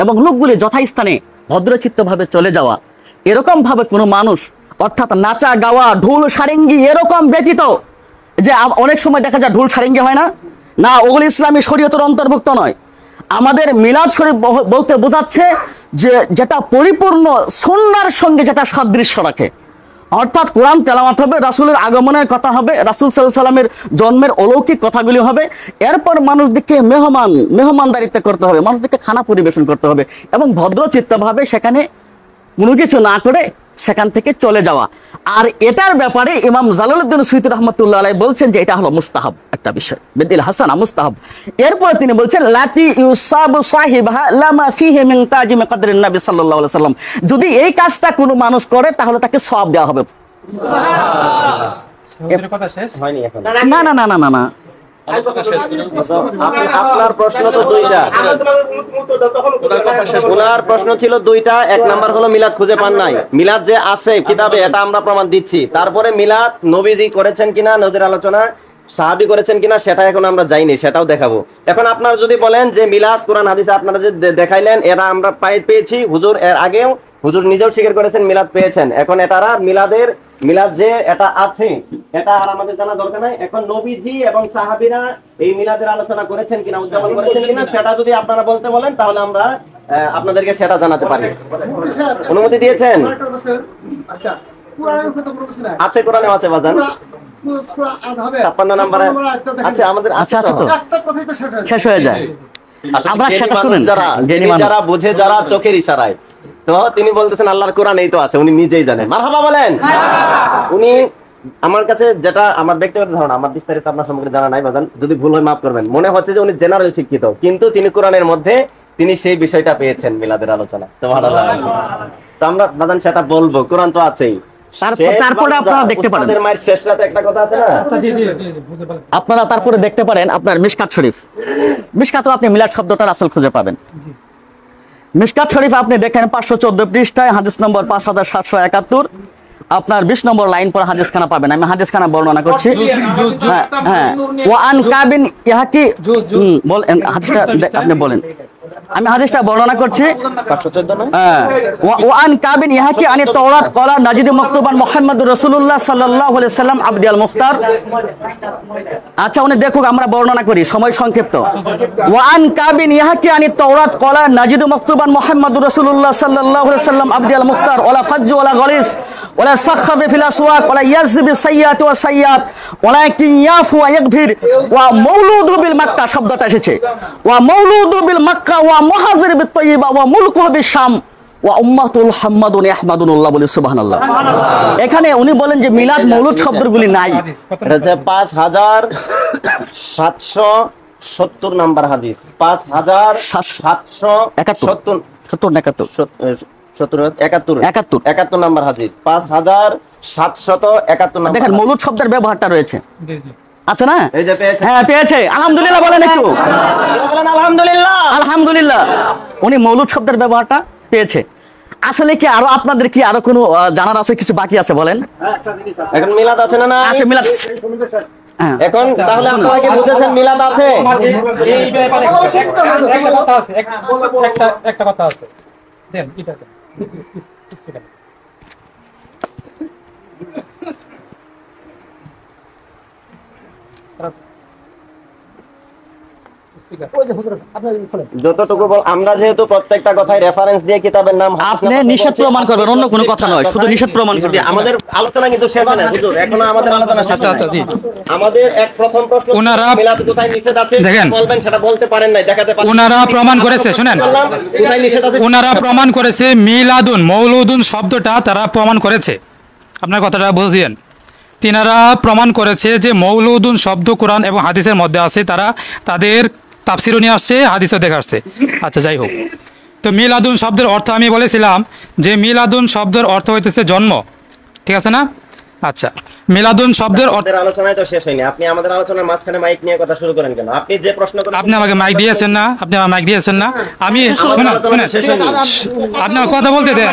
এবং লোকগুলি যথাস্থানে ভদ্রচিত্তভাবে চলে যাওয়া। এরকম ভাবে কোনো মানুষ, অর্থাৎ নাচা গাওয়া ঢোল সারেঙ্গি এরকম ব্যতীত, যে অনেক সময় দেখা যায় ঢোল সারেঙ্গি হয় না, না ওগুলো ইসলামী শরীয়তের অন্তর্ভুক্ত নয়। আমাদের মিলাদ শরীফ বলতে বোঝাচ্ছে যে যেটা পরিপূর্ণ সুন্নাহর সঙ্গে যেটা সাদৃশ্য রাখে, অর্থাৎ কোরআন তেলাওয়াত হবে, রাসূলের আগমনের কথা হবে, রাসূল সাল্লাল্লাহু আলাইহি সাল্লামের জন্মের অলৌকিক কথাগুলি হবে, এরপর মানুষদেরকে মেহমানদারিত্ব করতে হবে, মানুষদেরকে খানা পরিবেশন করতে হবে এবং ভদ্রচিত্তভাবে সেখানে কোনো কিছু না করে সেখান থেকে চলে যাওয়া। আর এটার ব্যাপারে ইমাম জালালউদ্দিন সুয়ুতী রাহমাতুল্লাহ আলাইহি বলছেন যে এটা হলো মুস্তাহাব একটা বিষয়, বিদিল হাসানা মুস্তাহাব। এরপরে তিনি বলছেন লাতি ইউসাবু সাহিবাহা লামা ফিহি মিন তাজিম কদরিন নবী সাল্লাল্লাহু আলাইহি সাল্লাম, যদি এই কাজটা কোনো মানুষ করে তাহলে তাকে সওয়াব দেওয়া হবে। সুবহানাল্লাহ। কথা শেষ হয়নি এখন। না না না না না না, আপনার প্রশ্ন তো দুইটা, ওনার প্রশ্ন ছিল দুইটা। এক নাম্বার হলো মিলাদ খুঁজে পান নাই, মিলাদ যে আছে কিতাবে এটা আমরা প্রমাণ দিচ্ছি। তারপরে মিলাদ নবীজি করেছেন কিনা, নবীর আলোচনা সাহাবী করেছেন কিনা সেটা এখন আমরা যাইনি, সেটাও দেখাবো। এখন আপনারা যদি বলেন যে মিলাদ কোরআন হাদিসে আপনারা যে দেখাইলেন এরা আমরা পেয়েছি, হুজুর এর আগেও হুজুর নিজেও স্বীকার করেছেন মিলাদ পেয়েছেন, এখন এটা মিলাদ যে এটা আছে এটা আর আমাদের জানা দরকার নাই। এখন নবীজি এবং সাহাবীরা এই মিলাদের আলোচনা করেছেন কিনা, উদযাপন করেছেন কিনা সেটা যদি আপনারা বলতে বলেন তাহলে আমরা আপনাদেরকে সেটা জানাতে পারি। অনুমতি দিয়েছেন? আচ্ছা, কোরআনের উপরে তো কোনো কিছু নাই। আছে, কোরআনে আছে বাজান, 56 নম্বরে আছে আমাদের। আচ্ছা আছে তো, একটা কথাই তো শেষ হয়ে যায়। আমরা সেটা শুনেন, যারা বোঝে, যারা চোখের ইশারায়, তো তিনি বলতেছেন আল্লাহর কোরআন এই তো আছে, উনি নিজেই জানেন। মারহাবা বলেন। উনি আমার কাছে যেটা আমার ব্যক্তিগত ধারণা, আমার বিস্তারিত আপনার সম্পর্কে জানা নাই বাজান, যদি ভুল হয় মাফ করবেন, মনে হচ্ছে যে উনি জেনারেল শিক্ষিত, কিন্তু তিনি কোরআনের মধ্যে তিনি সেই বিষয়টা পেয়েছেন মিলাদের আলোচনা। সুবহানাল্লাহ। তো আমরা বাজান সেটা বলবো, কোরআন তো আছেই। তারপরে আপনারা দেখতে পারেন, উস্তাদের মায়ের শেষ রাতে একটা কথা আছে না, আপনারা তারপরে দেখতে পারেন আপনার মিশকাত শরীফ, মিশকাতও আপনি মিলাদ শব্দটার আসল খুঁজে পাবেন। মিশকাত শরীফ আপনি দেখেন 514 পৃষ্ঠায় হাদিস নম্বর 5771, আপনার 20 নম্বর লাইন পর হাদিসখানা পাবেন। আমি হাদিসখানা বর্ণনা করছি। হ্যাঁ, ওয়া আন কাবিন ইহাকি, বলেন হাদিসটা আপনি বলেন, আমি হাদিসটা বর্ণনা করছি। 514 ওয়া আন কাবিন ইহাকি আনি তাওরাত ক্বালা নাজিদ মাকতুবান মুহাম্মাদুর রাসূলুল্লাহ সাল্লাল্লাহু আলাইহি সাল্লাম আবদিয়াল মুফতার। আচ্ছা উনি দেখুক, আমরা বর্ণনা করি, সময় সংক্ষিপ্ত। ওয়া আন কাবিন ইহাকি আনি তাওরাত ক্বালা নাজিদ মাকতুবান মুহাম্মাদুর রাসূলুল্লাহ সাল্লাল্লাহু আলাইহি সাল্লাম আবদিয়াল মুফতার ওয়ালা ফাজ্জ ওয়ালা গালিস ওয়ালা সাখাবে ফিল আসওয়াক ওয়ালা ইয়াজবি সাইয়াত ওয়া সাইয়াত ওয়ালাকিন ইয়াফু ওয়া ইয়াগফির ওয়া মাউলুদু বিল মক্কা, শব্দটা এসেছে ওয়া মাউলুদু বিল মক্কা ওয়া মুহাজির বিত তাইয়্যিবা ওয়া মুলকুহু বিশ শাম ওয়া উম্মাতুল মুহাম্মাদুন ইয়াহমাদুল্লাহ, বলে সুবহানাল্লাহ। এখানে উনি বলেন যে মিলাদ মৌলুদ শব্দগুলি নাই। এটা হচ্ছে 5770 নাম্বার হাদিস, 5771 নাম্বার হাদিস, 5771 নাম্বার। দেখেন মৌলুদ শব্দের ব্যবহারটা রয়েছে, আছে না? এই যে পেয়েছে, হ্যাঁ পেয়েছে, আলহামদুলিল্লাহ বলেন একটু, বলেন আলহামদুলিল্লাহ। আলহামদুলিল্লাহ, উনি মৌলুদ শব্দের ব্যবহারটা পেয়েছে। আসলে কি আরো আপনাদের কি আরো কোনো জানার আছে, কিছু বাকি আছে বলেন? এখন মিলাদ আছে না? না আচ্ছা মিলাদ, হ্যাঁ এখন তাহলে আপনারা কি বুঝেছেন মিলাদ আছে? একটা কথা আছে দেন এটা যতটুকু বল, আমরা যেহেতু প্রত্যেকটা কথায় রেফারেন্স দিয়ে কিতাবের নাম আপনি নিষেধ প্রমাণ করবেন, অন্য কোনো কথা নয়, শুধু নিষেধ প্রমাণ করবেন। আমাদের আলোচনা কিন্তু শেষ হয় না হুজুর, এখনো আমাদের আলোচনা শেষ হয় না। আমাদের এক প্রথম প্রশ্ন, ওনারা- মিলাদ কোথায় নিষেধ আছে দেখেন, বলবেন, সেটা বলতে পারেন নাই, দেখাতে পারেন। ওনারা প্রমাণ করেছে, শুনেন, কোথায় নিষেধ আছে ওনারা প্রমাণ করেছে মিলাদুন মৌলুদুন শব্দটা তারা প্রমাণ করেছে। আপনার কথাটা বুঝিয়েন, তিনারা প্রমাণ করেছে যে মৌলুদুন শব্দ কোরআন এবং হাদিসের মধ্যে আছে, তারা তাদের তাফসিরও নিয়ে আসছে, হাদিসও দেখে আসছে। আচ্ছা যাই হোক, তো মিলাদুন শব্দের অর্থ আমি বলেছিলাম যে মিলাদুন শব্দের অর্থ হইতেছে জন্ম, ঠিক আছে না? আচ্ছা, মিলাদুন শব্দের অর্থ, আমাদের আলোচনায় তো শেষ হয়নি, আপনি আমাদের আলোচনার মাঝখানে মাইক নিয়ে কথা শুরু করেন কেন? আপনি যে প্রশ্ন করেন, আপনি আমাকে মাইক দিয়েছেন না? আপনি আমার মাইক দিয়েছেন না? আমি শুনেন, শুনেন, শেষ হয়নি। আপনি আমার কথা বলতে দেন,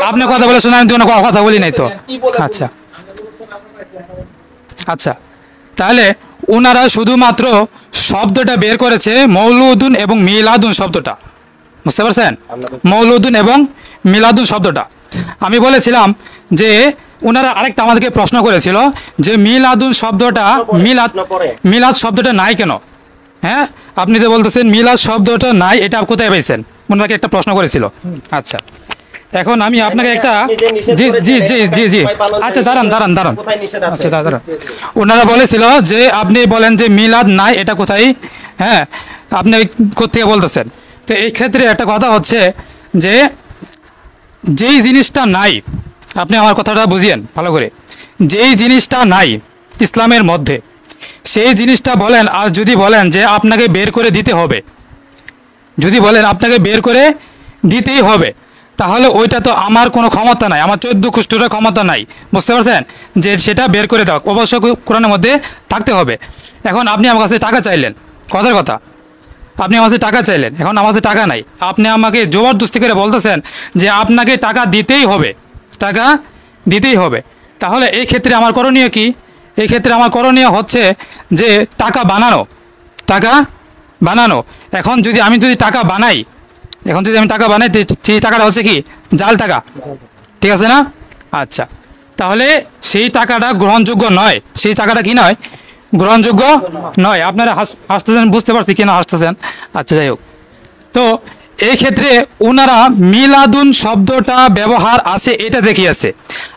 আপনি কথা বলে শোনেন, আমি তো কোনো কথা বলি নাই তো। আচ্ছা আচ্ছা, তাহলে ওনারা শুধুমাত্র শব্দটা বের করেছে মৌলুদুন এবং মিলাদুন শব্দটা, বুঝতে পারছেন? মৌলুদুন এবং মিলাদুন শব্দটা আমি বলেছিলাম যে ওনারা আরেকটা আমাদেরকে প্রশ্ন করেছিল যে মিলাদুন শব্দটা, মিলাদ শব্দটা নাই কেন? হ্যাঁ, আপনি তো বলতেছেন মিলাদ শব্দটা নাই, এটা কোথায় পাইছেন? ওনাকে একটা প্রশ্ন করেছিল। আচ্ছা, এখন আমি আপনাকে একটা, জি জি জি জি জি আচ্ছা দাঁড়ান দাঁড়ান দাঁড়ান, আচ্ছা দাঁড়ান, ওনারা বলেছিল যে আপনি বলেন যে মিলাদ নাই, এটা কোথায়? হ্যাঁ, আপনি কোথেকে বলতেছেন? তো এই ক্ষেত্রে একটা কথা হচ্ছে যে যেই জিনিসটা নাই, আপনি আমার কথাটা বুঝিয়েন ভালো করে, যেই জিনিসটা নাই ইসলামের মধ্যে সেই জিনিসটা বলেন, আর যদি বলেন যে আপনাকে বের করে দিতে হবে, যদি বলেন আপনাকে বের করে দিতেই হবে, তাহলে ওইটা তো আমার কোনো ক্ষমতা নাই, আমার 14 কুষ্ঠটা ক্ষমতা নাই, বুঝতে পারছেন? যে সেটা বের করে দাও, অবশ্যই কোরআনের মধ্যে থাকতে হবে। এখন আপনি আমার কাছে টাকা চাইলেন, কথার কথা, আপনি আমার কাছে টাকা চাইলেন, এখন আমার কাছে টাকা নাই, আপনি আমাকে জবরদস্তি করে বলতেছেন যে আপনাকে টাকা দিতেই হবে, টাকা দিতেই হবে। তাহলে এই ক্ষেত্রে আমার করণীয় কি? এই ক্ষেত্রে আমার করণীয় হচ্ছে যে টাকা বানানো, টাকা বানানো। এখন যদি আমি টাকা বানাই, এখন যদি আমি টাকা বানাই, সেই টাকাটা হচ্ছে কি? জাল টাকা, ঠিক আছে না? আচ্ছা, তাহলে সেই টাকাটা গ্রহণযোগ্য নয়, সেই টাকাটা কি নয়? গ্রহণযোগ্য নয়। আপনারা হাসতেছেন, বুঝতে পারছি কেন হাসতেছেন। আচ্ছা যাই হোক, তো এই ক্ষেত্রে ওনারা মিলাদুন শব্দটা ব্যবহার আছে এটা দেখিয়েছে।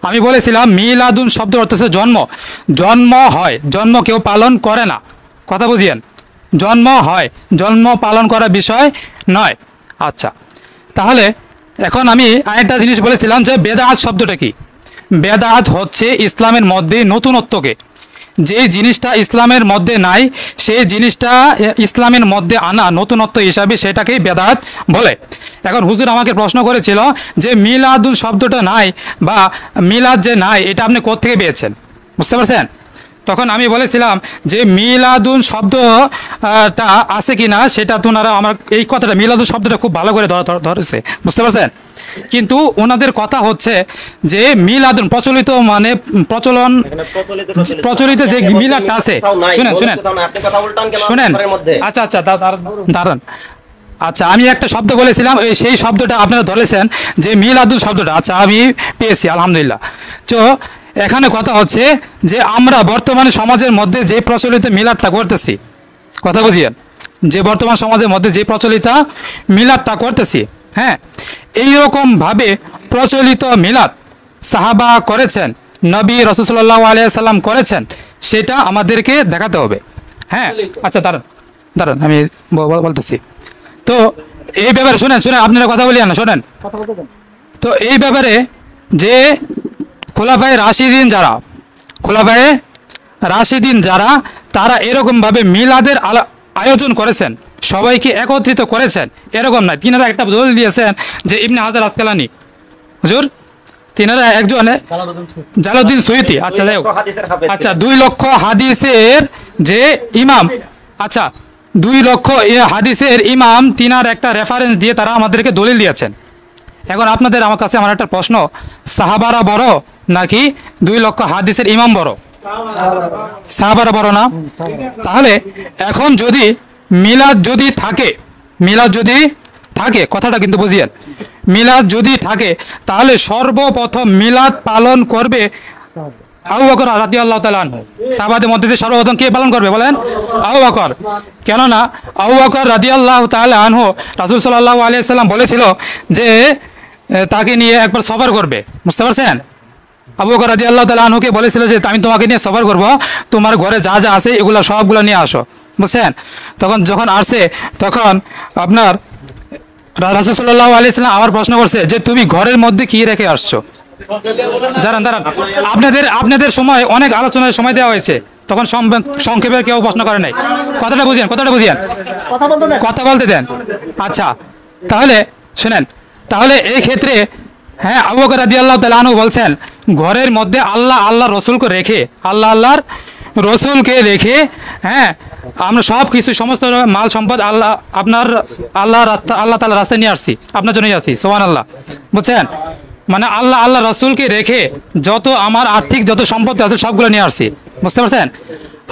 আমি বলেছিলাম মিলাদুন শব্দ অর্থ হচ্ছে জন্ম, জন্ম হয়, জন্ম কেউ পালন করে না, কথা বুঝিয়েন, জন্ম হয়, জন্ম পালন করার বিষয় নয়। আচ্ছা, তাহলে এখন আমি আরেকটা জিনিস বলেছিলাম যে বেদাত শব্দটা কি? বেদাত হচ্ছে ইসলামের মধ্যে নতুনত্বকে, যে জিনিসটা ইসলামের মধ্যে নাই সেই জিনিসটা ইসলামের মধ্যে আনা নতুনত্ব হিসাবে সেটাকেই বেদাত বলে। এখন হুজুর আমাকে প্রশ্ন করেছিল যে মিলাদুন শব্দটা নাই বা মিলাদ যে নাই এটা আপনি কোত্থেকে পেয়েছেন, বুঝতে পারছেন? তখন আমি বলেছিলাম যে মিলাদুন শব্দটা আছে কি না সেটা তোনারা আমার এই কথাটা মিলাদুন শব্দটা খুব ভালো করে ধরেছে, বুঝতে পারছেন? কিন্তু ওনাদের কথা হচ্ছে যে মিলাদুন প্রচলিত মানে প্রচলিত যে মিলাদটা আছে, শুনেন শুনেন শুনেন, আচ্ছা আচ্ছা দাঁড়ান, আচ্ছা আমি একটা শব্দ বলেছিলাম, সেই শব্দটা আপনারা ধরেছেন যে মিলাদুন শব্দটা, আচ্ছা আমি পেয়েছি আলহামদুলিল্লাহ। তো এখানে কথা হচ্ছে যে আমরা বর্তমানে সমাজের মধ্যে যে প্রচলিত মিলাদটা করতেছি, কথা বুঝিয়েন, যে বর্তমান সমাজের মধ্যে যে প্রচলিত মিলাদটা করতেছি, হ্যাঁ, এইরকমভাবে প্রচলিত মিলাদ সাহাবা করেছেন, নবী রাসূল সাল্লাল্লাহু আলাইহি সাল্লাম করেছেন, সেটা আমাদেরকে দেখাতে হবে। হ্যাঁ, আচ্ছা দাঁড়ান দাঁড়ান আমি বলতেছি। তো এই ব্যাপারে শুনেন শুনেন, আপনারা কথা বলিয়েন না, শোনেন। তো এই ব্যাপারে যে খোলাফায়ে রাশিদিন যারা, খোলাফায়ে রাশিদিন যারা, তারা এরকমভাবে মিলাদের আয়োজন করেছেন, সবাইকে একত্রিত করেছেন, এরকম নয়। তিনারা একটা দলিল দিয়েছেন যে ইবনে হাজার আসকালানি হুজুর, তিনারা একজন জালালউদ্দিন সুয়ুতি, আচ্ছা যাই হোক, আচ্ছা 2 লক্ষ হাদিসের যে ইমাম, আচ্ছা 2 লক্ষ হাদিসের ইমাম, তিনার একটা রেফারেন্স দিয়ে তারা আমাদেরকে দলিল দিয়েছেন। এখন আপনাদের আমার কাছে আমার একটা প্রশ্ন, সাহাবারা বড় নাকি 2 লক্ষ হাদিসের ইমাম বড়? সাহাবারা বড় না? তাহলে এখন যদি মিলাদ যদি থাকে কথাটা কিন্তু বুঝিয়েন, মিলাদ যদি থাকে তাহলে সর্বপ্রথম মিলাদ পালন করবে আবু বকর রাদিয়াল্লাহু তাআলা আনহু। সাহাবাদের মধ্যে থেকে সর্বপ্রথম কে পালন করবে বলেন? আবু বকর। কেননা আবু বকর রাদিয়াল্লাহু তাআলা আনহু রাসূল সাল্লাল্লাহু আলাইহি সাল্লাম বলেছিল যে তাকে নিয়ে একবার সফর করবে, বুঝতে পারছেন? আবু বকর রাদিয়াল্লাহু তাআলা আনহুকে বলেছিল যে আমি তোমাকে নিয়ে সফর করব, তোমার ঘরে যা যা আছে এগুলো সবগুলো নিয়ে আসো, বুঝছেন? তখন যখন আসছে তখন আপনার রাসূল সাল্লাল্লাহু আলাইহি সাল্লাম আবার প্রশ্ন করছে যে তুমি ঘরের মধ্যে কি রেখে আসছো? দাঁড়ান, আপনাদের সময় অনেক আলোচনার সময় দেওয়া হয়েছে, তখন সংক্ষেপে কেউ প্রশ্ন করে নাই। কথাটা বুঝিয়েন কথা বলতে দেন। আচ্ছা, তাহলে শুনেন, তাহলে এই ক্ষেত্রে হ্যাঁ আবু বকর রাদিয়াল্লাহু তাআলা আনহু বলছেন ঘরের মধ্যে আল্লাহর রসুলকে রেখে হ্যাঁ আমরা সব কিছু সমস্ত মাল সম্পদ আল্লাহ তাআলার রাস্তায় নিয়ে আসছি, আপনার জন্য নিয়ে আসছি, সুবহানাল্লাহ, বুঝছেন? মানে আল্লাহ রসুলকে রেখে যত আমার আর্থিক যত সম্পত্তি আছে সবগুলো নিয়ে আসছি, বুঝতে পারছেন?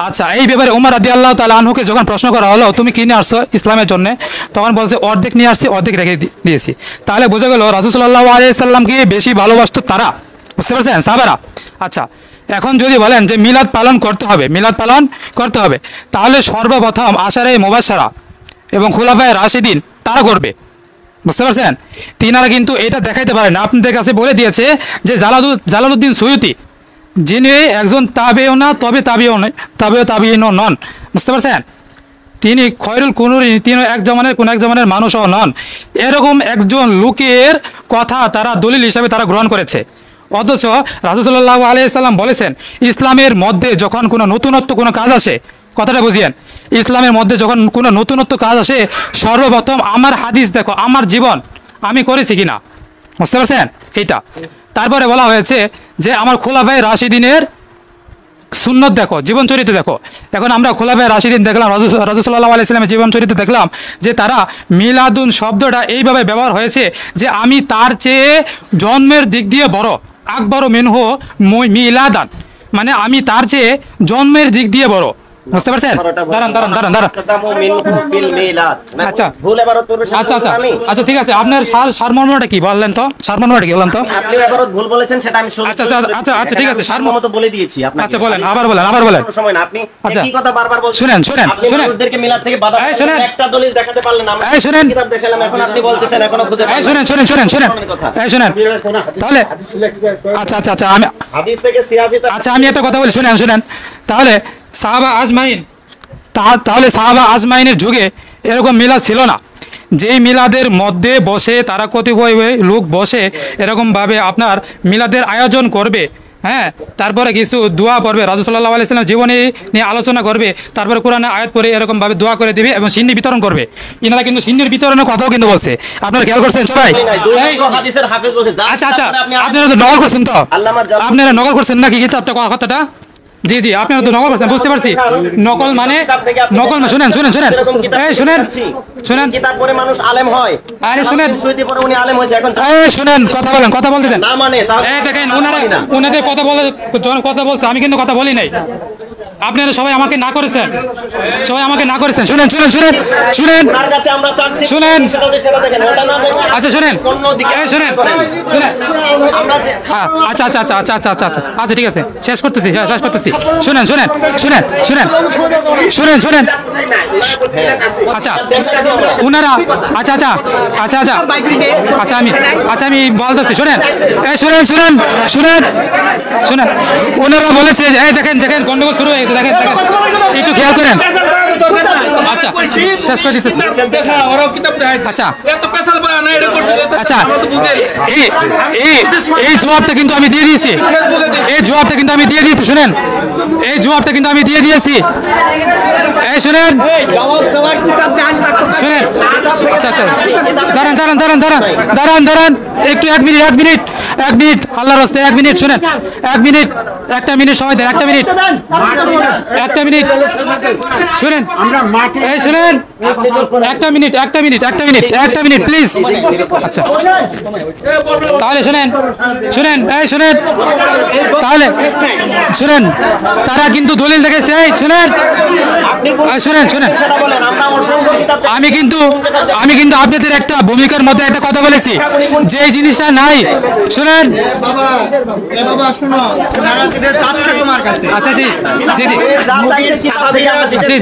আচ্ছা, এই ব্যাপারে ওমর রাদিয়াল্লাহু তাআলা আনহুকে যখন প্রশ্ন করা হলো তুমি কি নিয়ে আসছো ইসলামের জন্য, তখন বলছে অর্ধেক নিয়ে আসছি, অর্ধেক রেখে দিয়েছি। তাহলে বোঝা গেল রাসূল সাল্লাল্লাহু আলাইহি সাল্লামকে বেশি ভালোবাসতো তারা, বুঝতে পারছেন, সাহাবারা। আচ্ছা, এখন যদি বলেন যে মিলাদ পালন করতে হবে, তাহলে সর্বপ্রথম আশারে মুবাশশারা এবং খুলাফায়ে রাশিদিন তারা করবে, বুঝতে পারছেন? তিনারা কিন্তু এটা দেখাইতে পারে না। আপনাদের কাছে বলে দিয়েছে যে জালালউদ্দিন সুয়ুতি, যিনি একজন তাবেও না তবে তাবিঈনও নন, বুঝতে পারছেন? তিনি খয়রুল কুনুরি, তিনি এক জমানের মানুষও নন। এরকম একজন লোকের কথা তারা দলিল হিসাবে তারা গ্রহণ করেছে। অথচ রাসূল সাল্লাল্লাহু আলাইহি সাল্লাম বলেছেন ইসলামের মধ্যে যখন কোনো নতুনত্ব কোনো কাজ আসে, কথাটা বুঝিয়েন, ইসলামের মধ্যে যখন কোনো নতুনত্ব কাজ আসে সর্বপ্রথম আমার হাদিস দেখো, আমার জীবন আমি করেছি কিনা, বুঝতে পারছেন? এইটা তারপরে বলা হয়েছে যে আমার খোলাফায়ে রাশিদিনের সুন্নত দেখো, জীবন চরিত্র দেখো। এখন আমরা খোলাফায়ে রাশিদিন দেখলাম, রাসূল সাল্লাল্লাহু আলাইহি সাল্লামের জীবন চরিত্র দেখলাম যে তারা মিলাদুন শব্দটা এইভাবে ব্যবহার হয়েছে যে আমি তার চেয়ে জন্মের দিক দিয়ে বড়, আকবর মিনহু মিলাদান, মানে আমি তার চেয়ে জন্মের দিক দিয়ে বড়, বুঝতে পারছেন? দাঁড়ান। আচ্ছা ঠিক আছে, আপনার সারমর্মটা কি বললেন তো? আপনি এবারও ভুল বলেছেন সেটা আমি শুনছি। আচ্ছা ঠিক আছে, সারমর্ম তো বলে দিয়েছি আপনাকে। আচ্ছা বলেন, আবার বলেন। সময় না, আপনি একই কথা বারবার বলছেন। শুনেন আপনাদেরকে মিলাদ থেকে বাধা একটা দলিল দেখাতে পারলেন না। আমরা কিতাব দেখালাম, এখন আপনি বলতেছেন এখনো খুঁজে পাচ্ছেন। শুনেন তাহলে আচ্ছা আমি হাদিস থেকে সিয়াসিতা, আচ্ছা আমি একটা কথা বলি, শুনেন। তাহলে সাহাবা আজমাইনের যুগে এরকম মিলাদ ছিল না। যেই মিলাদের মধ্যে বসে তারা কতিপয় লোক বসে এরকমভাবে আপনার মিলাদের আয়োজন করবে, হ্যাঁ, তারপরে কিছু দোয়া করবে, রাসূল সাল্লাল্লাহু আলাইহি সাল্লাম জীবনী নিয়ে আলোচনা করবে, তারপরে কোরআনে আয়াত পড়ে এরকমভাবে দোয়া করে দিবে এবং সিন্নি বিতরণ করবে। ইনারা কিন্তু সিন্নির বিতরণের কথাও কিন্তু বলছে, আপনারা খেয়াল করছেন সবাই? আচ্ছা আপনারা তো নকল করছেন, তো আপনারা নকল করছেন নাকি কিতাবটা কথাটা? জি আপনারা তো নকল করছেন, বুঝতে পারছি। নকল মানে শুনেন কিতাব পড়ে মানুষ আলেম হয়। আরে শুনেন, সুইতি পড়ে উনি আলেম হয়েছে। এখন শুনেন, কথা বলতে দেন না, মানে দেখেন ওনাদের কথা বলছে, আমি কিন্তু কথা বলি নাই। আপনারা সবাই আমাকে না করেছেন, শুনেন ওনার কাছে আমরা চাচ্ছি শুনেন। সেটা দেখেন, ওটা না দেখেন। আচ্ছা শুনেন, শুনেন আচ্ছা ঠিক আছে, শেষ করতেছি। শুনেন আচ্ছা উনারা আমি বলতেছি, শুনেন ওনারা বলেছে, দেখেন গন্ডগোল শুরু হয়ে গেছে, দেখেন একটু খেয়াল করেন। আচ্ছা শেষ করে দিতেছি। আচ্ছা এই জবাবটা কিন্তু আমি দিয়ে দিয়েছি, শুনেন এই জবাবটা কিন্তু আমি দিয়ে দিয়েছি। এই শুনেন শুনেন, আচ্ছা আচ্ছা, দাঁড়ান দাঁড়ান দাঁড়ান দাঁড়ান দাঁড়ান দাঁড়ান একটু, 1 মিনিট 1 মিনিট 1 মিনিট, আল্লাহর রাস্তায় 1 মিনিট শুনেন, 1 মিনিট, 1টা মিনিট সময় দেন, 1টা মিনিট, 1টা মিনিট শুনেন, এই শুনেন, 1টা মিনিট 1টা মিনিট 1টা মিনিট 1টা মিনিট প্লিজ। আচ্ছা তাহলে শুনেন শুনেন, এই শুনেন, তাহলে শুনেন, তারা কিন্তু দলিল দেখেছে। এই শুনেন, এই শুনেন শুনেন, আমি কিন্তু আপনাদের একটা ভূমিকার মধ্যে একটা কথা বলেছি, যে জিনিসটা নাই, শুনেন, আচ্ছা জি জি জি জি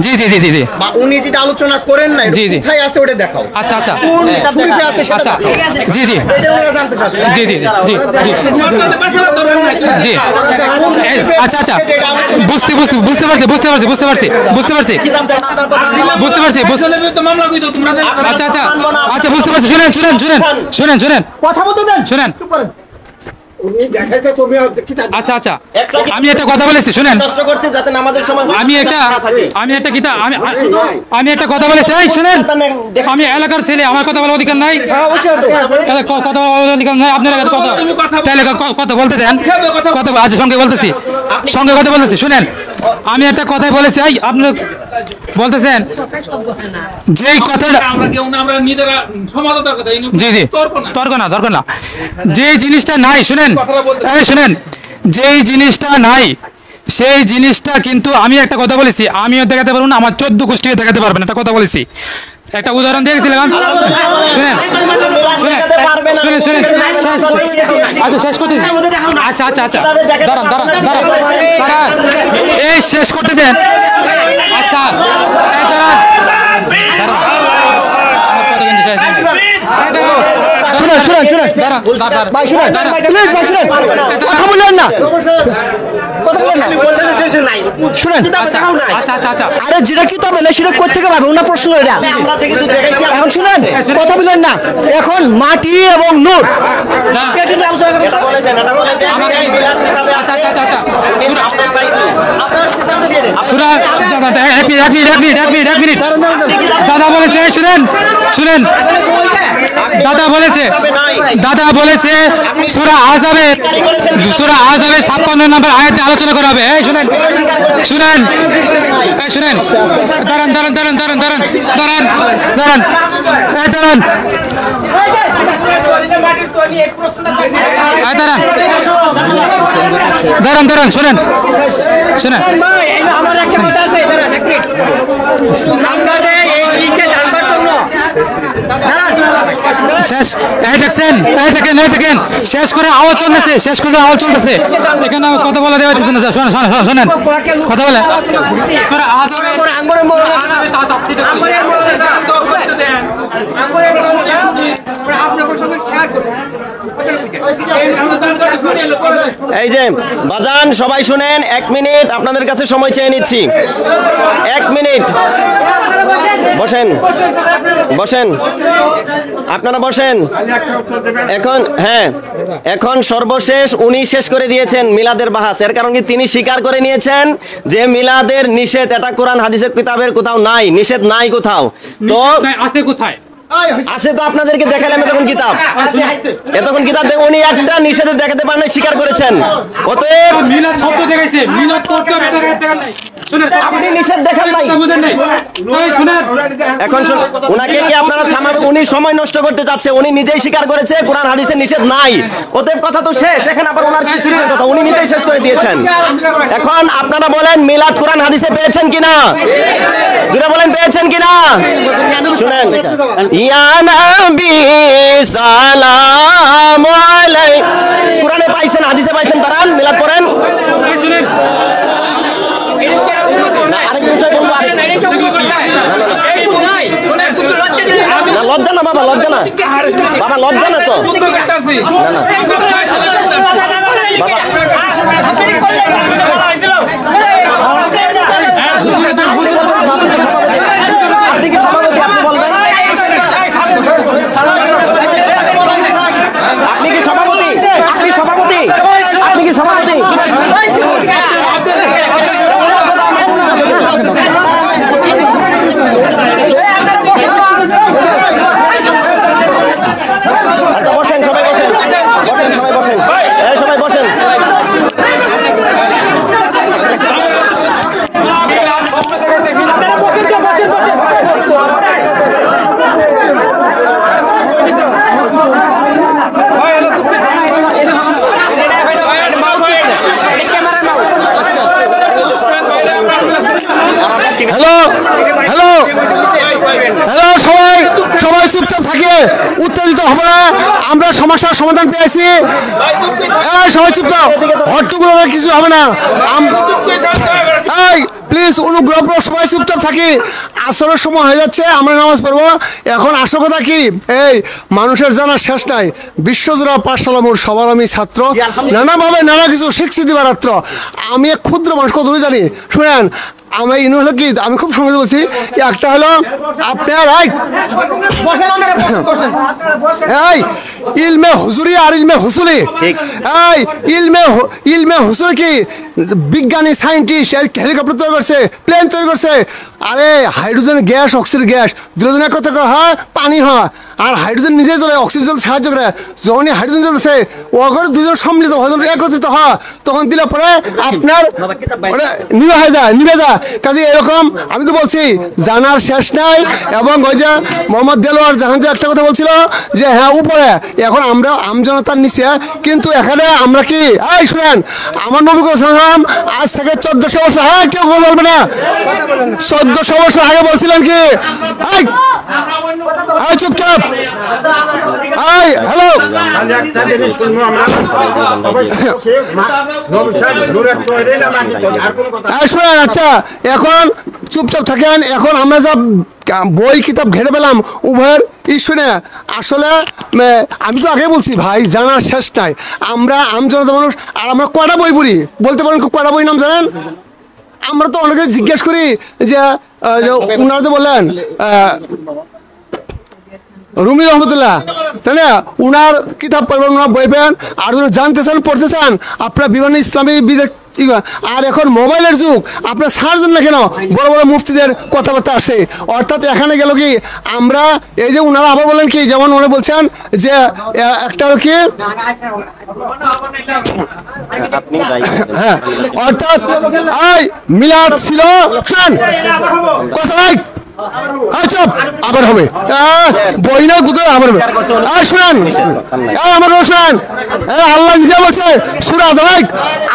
জি জি জি জি জি, উনি যেটা আলোচনা করেন নাই, জি জি, কোথায় আছে ওটা দেখাও। আচ্ছা আচ্ছা শরীফে আছে সেটা আচ্ছা, দেখাও। জি জি এটা ওরা জানতে চাচ্ছে। জি জি জি জি জি, আচ্ছা আচ্ছা, বুঝতে বুঝতে বুঝতে পারছি বুঝতে পারছি বুঝতে পারছি বুঝতে পারছি বুঝতে পারছি, আচ্ছা আচ্ছা আচ্ছা বুঝতে পারছি। শুনেন শুনেন শুনেন শুনেন শুনেন, কথা বলতে দেন। শুনেন, আচ্ছা আচ্ছা, আমি একটা কথা বলেছি, শুনেন, আমি একটা কথা বলেছি, এই শুনেন, আমি এলাকার ছেলে, আমার কথা বলার অধিকার নাই, কথা বলার অধিকার নাই আপনার তাহলে কথা বলতে দেন, কথা আজ সঙ্গে বলতেছি, সঙ্গে কথা বলতেছি, শুনেন, আমি একটা কথাই বলেছি, এই আপনি বলতেছেন যেই কথাটা, জি জি, তর্ক না তর্ক না, যে জিনিসটা নাই, শুনেন, এই শুনেন, যেই জিনিসটা নাই সেই জিনিসটা কিন্তু আমি একটা কথা বলেছি, আমিও দেখাতে পারবো না, আমার 14 গোষ্ঠীও দেখাতে পারবেন, একটা কথা বলেছি, একটা উদাহরণ দিয়ে গেছিলাম, শুনেন শুনেন শুনেন শুনেন, আচ্ছা শেষ করতে, আচ্ছা আচ্ছা আচ্ছা, দাঁড়ান দাঁড়ান দাঁড়ান দাঁড়ান, এই শেষ করতে দেন, আচ্ছা দাঁড়ান শুনেন শুনেন শুনেন ভাই, শুনেন প্লিজ ভাই, শুনেন, কথা বললেন না, কথা বললেন না, শুনেন, আচ্ছা আচ্ছা আচ্ছা, আরে যেটা কিতাব এলে সেটা কোথা থেকে পাবে, ওনার প্রশ্ন এটা। এখন শুনেন, কথা বললেন না, এখন মাটি এবং নূর দাদা বলেছে, শুনেন শুনেন, দাদা বলেছে সূরা আযাবের 56 নম্বর আয়াতে আলোচনা করা হবে। এই শুনেন শুনেন, এই শুনেন, দাঁড়ান দাঁড়ান দাঁড়ান দাঁড়ান দাঁড়ান দাঁড়ান দাঁড়ান, এই দাঁড়ান, দাঁড়ান দাঁড়ান, শুনেন শুনেন, শেষ, এই দেখছেন, এই দেখেন, এই দেখেন, শেষ করে আওয়াজ চলতেছে, শেষ করে আওয়াজ চলতেছে, এখানে কথা বলা দেওয়া হচ্ছে না, শোনেন শোনেন শোনেন, কথা বলে এই যে বাজান, সবাই শুনেন, 1 মিনিট আপনাদের কাছে সময় চেয়ে নিচ্ছি, 1 মিনিট, বসেন বসেন, আপনারা বসেন। এখন হ্যাঁ, এখন সর্বশেষ উনি শেষ করে দিয়েছেন মিলাদের বাহাস, এর কারণ কি তিনি স্বীকার করে নিয়েছেন যে মিলাদের নিষেধ, এটা কোরআন হাদিসের কিতাবের কোথাও নাই, নিষেধ নাই কোথাও, তো আছে কোথায় আছে, তো আপনাদেরকে দেখালাম এতক্ষণ কিতাব, এতক্ষণ কিতাব দেখে উনি একটা নিষেধে দেখাতে পারেন, স্বীকার করেছেন, অতএব মিলাদ শব্দ দেখাইছে, মিলাদ করতে হবে, এটা দেখা নাই, শুনেন, আপনি নিষেধ দেখান নাই, বুঝেন নাই, এই শুনেন, এখন উনাকে কি আপনারা থামাবেন? উনি সময় নষ্ট করতে চাচ্ছে, উনি নিজেই স্বীকার করেছে কোরআন হাদিসের নিষেধ নাই, অতএব কথা তো শেষ, এখন আবার ওনার কি শেষের কথা, উনি নিজেই শেষ করে দিয়েছেন। এখন আপনারা বলেন মিলাদ কোরআন হাদিসে পেয়েছেন কিনা, দুটো বলেন পেয়েছেন কিনা, শুনেন, ইয়া নবী সালাম আলাইক, কোরআনে পাইছেন, হাদিসে পাইছেন, দাঁড়ান মিলাদ পড়েন, শুনেন, আরেক বিষয় বলবো, না লজ্জা না বাবা, লজ্জা না বাবা, লজ্জা না তো, আপনি কি সভাপতি, আপনি বলবেন, আপনি কি সভাপতি, আপনি সভাপতি, আপনি কি সভাপতি, আচ্ছা বসেন, সবাই বসেন, সবাই বসেন, সবাই বসেন। হ্যালো হ্যালো হ্যালো, সবাই সবাই চুপচাপ থাকে, উত্তেজিত হবে না। আমরা সমস্যার সমাধান পেয়েছি। সবাই চুপচাপ, হট্টগোল কিছু হবে না। এই প্লিজ অনুগ্রহ করে সবাই চুপচাপ থাকি। আসরের সময় হয়ে যাচ্ছে, আমরা নামাজ পড়বো এখন। আসল কথা কি, এই মানুষের জানা শেষ নাই। বিশ্বজোড়া পাঠশালা মোর সবার আমি ছাত্র, নানাভাবে নানা কিছু শিখছি দিবারাত্র। আমি এক ক্ষুদ্র মানুষ, কত জানি। শুনেন, আমি ইনু হলো কি, আমি খুব সঙ্গে বলছি, একটা হলো আপনার এই ইলমে হুজুরি আর ইলমে হুসুলি। এই ইলমে হুসুলি কি, বিজ্ঞানী সায়েন্টিস্ট হেলিকপ্টার তৈরি করছে, প্লেন তৈরি করছে। আরে হাইড্রোজেন গ্যাস, অক্সিজেন গ্যাস, দুজনে কত হয়, পানি হয়। আর হাইড্রোজেন নিজে জ্বলে, অক্সিজেন জ্বলতে সাহায্য করে। যখনই হাইড্রোজেন জ্বলছে, ওগুলো দুজন সম্মিলিত হয়, একত্রিত হয়, তখন দিলে পরে আপনার নিভে হয়ে যায়, নিভে যায়। কাজে এরকম আমি তো বলছি, জানার শেষ নাই। এবং ওই যে মোহাম্মদ দেলোয়ার জাহান যে একটা কথা বলছিল যে হ্যাঁ উপরে, এখন আমরা আমজনতার নিচে, কিন্তু এখানে আমরা কি, এই শুনেন, আমার নবী সালাম আজ থেকে 1400 বছর, হ্যাঁ কেউ কথা বলবে না, 1400 বছর আগে বলছিলেন কি, এই চুপচাপ, এই হ্যালো, শুনেন। আচ্ছা এখন চুপচাপ থাকেন। এখন আমরা যা বই কিতাব ঘেরে পেলাম উভয়ের শুনে, আসলে আমি তো আগে বলছি ভাই, জানার শেষ নাই। আমরা আমজনতা মানুষ, আর আমরা কয়টা বই পড়ি বলতে পারেন? কয়টা বই নাম জানেন? আমরা তো অনেকে জিজ্ঞেস করি যে উনারা যে বললেন রুমি রহমতুল্লাহ, তাই না, উনার কিতাব পড়বেন, উনার বই পেন। আর যদি জানতে চান, পড়তে চান, আপনার বিভিন্ন ইসলামী বিদেশ। আর এখন মোবাইলের যুগ, আপনার সার্চ না কেন বড় বড় মুফতিদের কথাবার্তা আসে। অর্থাৎ এখানে গেল কি, আমরা এই যে উনারা আবার বলেন কি, যেমন উনি বলছেন যে একটা কি, হ্যাঁ অর্থাৎ এই মিলাদ ছিল, শোনেন কথা ভাই, চুপ, আবার হবে বই না গুলো আবার হবে। শুনেন আমাকে শুনেন, আল্লাহ নিজে বলছে সূরা আযাব,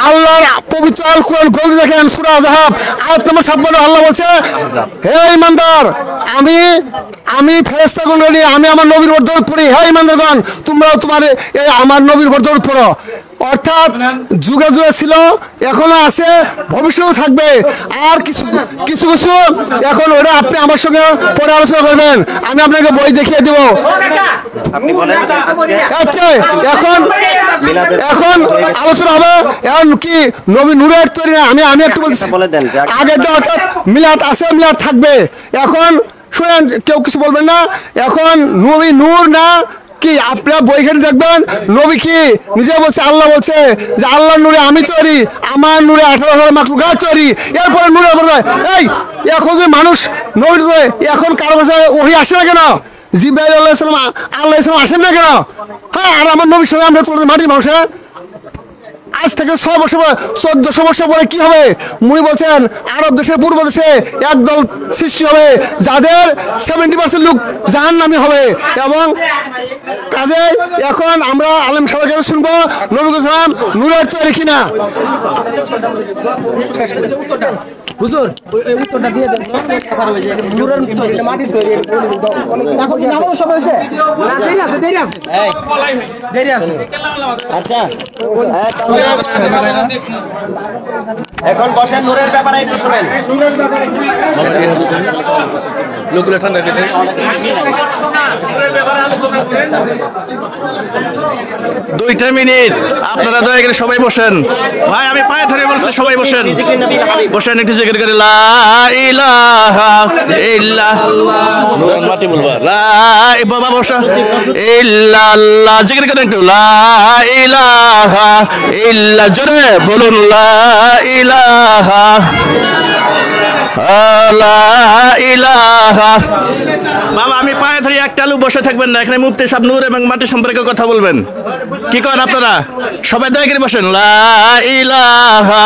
আল্লাহর পবিত্র আল কোরআন খুলে দেখেন, সূরা আযাব আয়াত নম্বর 56, আল্লাহ বলছে হে ঈমানদার, আমি ফেরেশতাগণ নিয়ে আমি আমার নবীর উপর দরুদ পড়ি, হে ঈমানদারগণ তোমরাও তোমার আমার নবীর উপর দরুদ পড়ো। অর্থাৎ যুগে যুগে ছিল, এখনো আছে, ভবিষ্যতেও থাকবে। আর কিছু কিছু কিছু এখন ওরা আপনি আমার সঙ্গে পরে আলোচনা করবেন, আমি আপনাকে বই দেখিয়ে দেব। আচ্ছা এখন এখন আলোচনা হবে, এখন কি নবী নূরের তৈরি না, আমি একটু বলছি আগেরটা, অর্থাৎ মিলাদ আছে, মিলাদ থাকবে। এখন শুনেন, কেউ কিছু বলবেন না। এখন নবী নূর না কি, আপনারা বইখানে দেখবেন, নবী কি নিজে বলছে, আল্লাহ বলছে যে আল্লাহর নূরে আমি তৈরি, আমার নূরে 18,000 মাখলুকাত তৈরি। এরপরে নূরে এই এখন যে মানুষ নবীর এখন কারো কাছে ওহী আসে না কেন? জিবরাইল আলাইহিস সালাম, আল্লাহ সালাম আসেন না কেন? হ্যাঁ, আর আমার নবীর সঙ্গে আমরা মাটির মানুষ। আজ থেকে 6 বছর 1400 বছর পরে কি হবে? মুনি বলছেন আরব দেশের পূর্ব দেশে একদল সৃষ্টি হবে, যাদের 70% লোক জাহান্নামী হবে। এবং কাজে এখন আমরা আলেম সবাইকে শুনবো, নবী সালাম নূরের তৈরি কিনা। হুজুর উত্তরটা দিয়ে দেন, নূরের তৈরি না মাটির তৈরি? এখন কি নামাজ সব হয়েছে? না, দেরি আছে। আচ্ছা এখন বসেন, নূরের ব্যাপারে একটু শুনেন। লোকগুলো ঠান্ডা দিতে 2 মিনিট, আপনারা দয়া করে সবাই বসেন। ভাই আমি পায়ে ধরে বলছি, সবাই বসেন, বসেন একটু জিকির করে, লা ইলাহা ইল্লাল্লাহ, মাটি বলবা, লা বাবা বসা, ইল্লাল্লাহ, জিকির করেন একটু, লা ইলাহা ইল্লা, জোরে বলুন, লা ইলাহা লা ইলাহা। বাবা আমি পায়ে ধরে একটা আলু বসে থাকবেন না, এখানে মুফতি সাহেব নূর এবং মাটি সম্পর্কে কথা বলবেন। কি করেন আপনারা? সবাই দয়া করে বসেন। লা ইলাহা,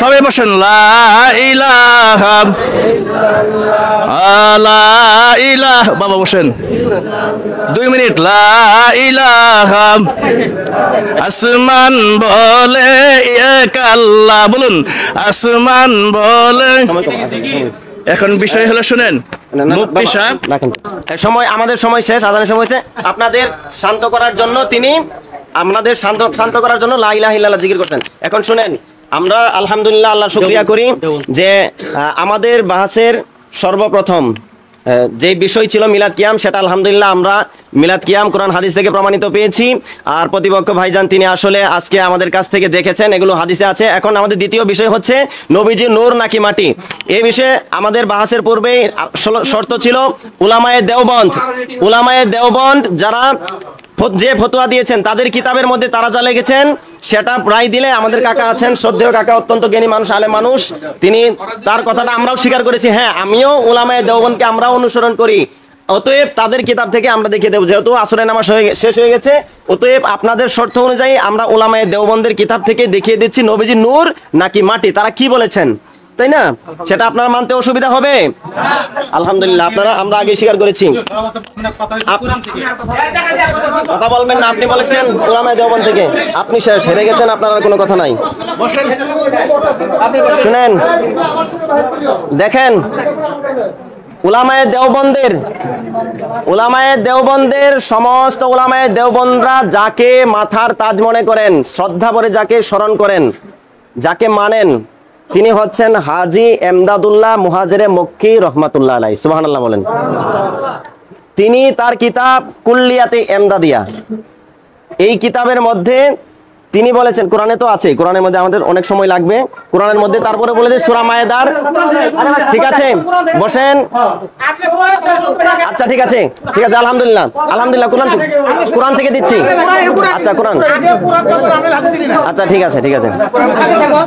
সবাই বসেন। লা ইলাহা, লা ইলাহা। বাবা বসেন 2 মিনিট। লা ইলাহা, আসমান বলে এক আল্লাহ, বলুন আসমান বলে। এখন বিষয় হলো শুনেন, মুফতি সাহেব সময়, আমাদের সময় শেষ, আজানের সময় হয়েছে। আপনাদের শান্ত করার জন্য তিনি আমাদের শান্ত করার জন্য লা ইলাহা ইল্লাল্লাহ জিকির করতেন। এখন শুনেন, আমরা আলহামদুলিল্লাহ আল্লাহর শুকরিয়া করি যে আমাদের বাহাসের সর্বপ্রথম যে বিষয় ছিল মিলাদ কিয়াম, সেটা আলহামদুলিল্লাহ আমরা মিলাদ কিয়াম কোরআন হাদিস থেকে প্রমাণিত পেয়েছি। আর প্রতিপক্ষ ভাইজান তিনি আসলে আজকে আমাদের কাছ থেকে দেখেছেন, এগুলো হাদিসে আছে। এখন আমাদের দ্বিতীয় বিষয় হচ্ছে নবীজি নূর নাকি মাটি। এই বিষয়ে আমাদের বাহাসের পূর্বেই শর্ত ছিল উলামায়ে দেওবন্দ যারা যে ফতোয়া দিয়েছেন তাদের কিতাবের মধ্যে তারা যা লেগেছেন সেটা প্রায় দিলে আমাদের কাকা আছেন, শ্রদ্ধেয় কাকা, অত্যন্ত জ্ঞানী মানুষ, আলেম মানুষ, তিনি তার কথাটা আমরাও স্বীকার করেছি। হ্যাঁ, আমিও উলামায়ে দেওবন্দকে আমরাও অনুসরণ করি। অতএব তাদের কিতাব থেকে আমরা দেখিয়ে দেবো, যেহেতু আসরের নামাজ শেষ হয়ে গেছে, অতএব আপনাদের শর্ত অনুযায়ী আমরা উলামায়ে দেওবন্দের কিতাব থেকে দেখিয়ে দিচ্ছি নবীজি নূর নাকি মাটি, তারা কি বলেছেন, তাই না? সেটা আপনারা মানতে অসুবিধা হবে? আলহামদুলিল্লাহ, আমরা আগে স্বীকার করেছি। কথা বলবেন না, আপনি বলেছেন উলামায়ে দেওবন্দ থেকে, আপনি শেষ, হেরে গেছেন, আপনার আর কোনো কথা নাই। শুনেন, দেখেন, উলামায়ে দেওবন্দের সমস্ত উলামায়ে দেওবন্দরা যাকে মাথার তাজ মনে করেন, শ্রদ্ধা করে যাকে স্মরণ করেন, যাকে মানেন, তিনি হচ্ছেন হাজী এমদাদুল্লাহ মুহাজিরে মক্কি রহমাতুল্লাহ আলাইহি। সুবহানাল্লাহ বলেন। তিনি তার কিতাব কুল্লিয়াতে এমদাদিয়া, এই কিতাবের মধ্যে তিনি বলেছেন, কোরআনে তো আছে, কোরআনের মধ্যে আমাদের অনেক সময় লাগবে, কোরআনের মধ্যে তারপরে বলে দিই সূরা মায়েদার। ঠিক আছে, বসেন। আচ্ছা ঠিক আছে, আলহামদুলিল্লাহ কোরআন থেকে দিচ্ছি। আচ্ছা কোরআন, আচ্ছা ঠিক আছে।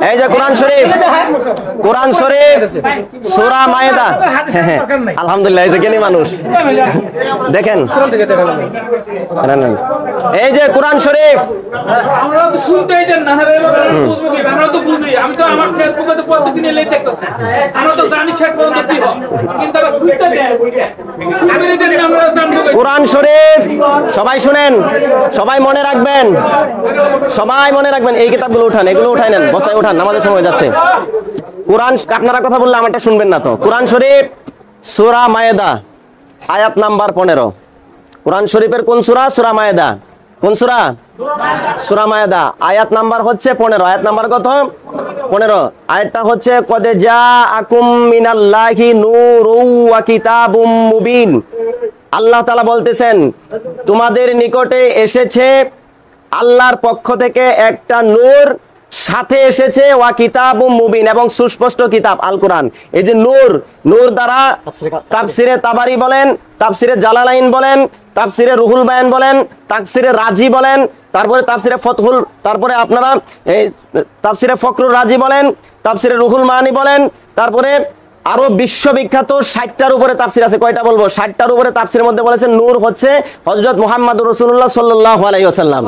এই যে কোরআন শরীফ সূরা মায়েদা। আলহামদুলিল্লাহ, এই যে জ্ঞানী মানুষ, দেখেন, এই যে কোরআন শরীফ, শুনতেই দেন না, বুঝবো কি? আমরা তো বুঝি, আমি তো আমার ফেসবুকে তো প্রতিদিন এলেই দেখতেছি, আমরা তো জানি শেষ পর্যন্ত কি হয়, কিন্তু তারা শুনতে দেয়। কোরআন শরীফ সবাই শুনেন, সবাই মনে রাখবেন, এই কিতাবগুলো উঠান, এগুলো উঠাই নেন, বস্তায় উঠান, আমাদের সময় যাচ্ছে। কোরআন, আপনারা কথা বললে আমারটা শুনবেন না তো। কোরআন শরীফ সূরা মায়েদা আয়াত নাম্বার 15। কোরআন শরীফের কোন সূরা? সূরা মায়েদা। কোন সূরা? সূরা মায়েদা, আয়াত নাম্বার হচ্ছে 15। আয়াত নাম্বার কত? 15। আয়াতটা হচ্ছে কদ জাআকুম মিনাল্লাহি নূরুন ওয়া কিতাবুম মুবিন। আল্লাহ তাআলা বলতেছেন, তোমাদের নিকটে এসেছে আল্লাহর পক্ষ থেকে একটা নূর, সাথে এসেছে ওয়া কিতাবুম মুবিন, এবং সুস্পষ্ট কিতাব আল কোরআন। এই যে নূর দ্বারা তাফসিরে তাবারি বলেন, তাফসিরে জালালাইন বলেন, তাফসিরে রুহুল বায়ান বলেন, তাফসিরে রাজি বলেন, তারপরে তাফসিরে ফতহুল, তারপরে আপনারা এই তাফসিরে ফকরুর রাজি বলেন, তাফসিরে রুহুল মানি বলেন, তারপরে আরো বিশ্ববিখ্যাত 60টার উপরে তাফসির আছে। কয়টা বলবো? 60টার উপরে তাফসিরের মধ্যে বলেছেন নূর হচ্ছে হযরত মুহাম্মদুর রাসূলুল্লাহ সাল্লাল্লাহু আলাইহি ওয়াসাল্লাম।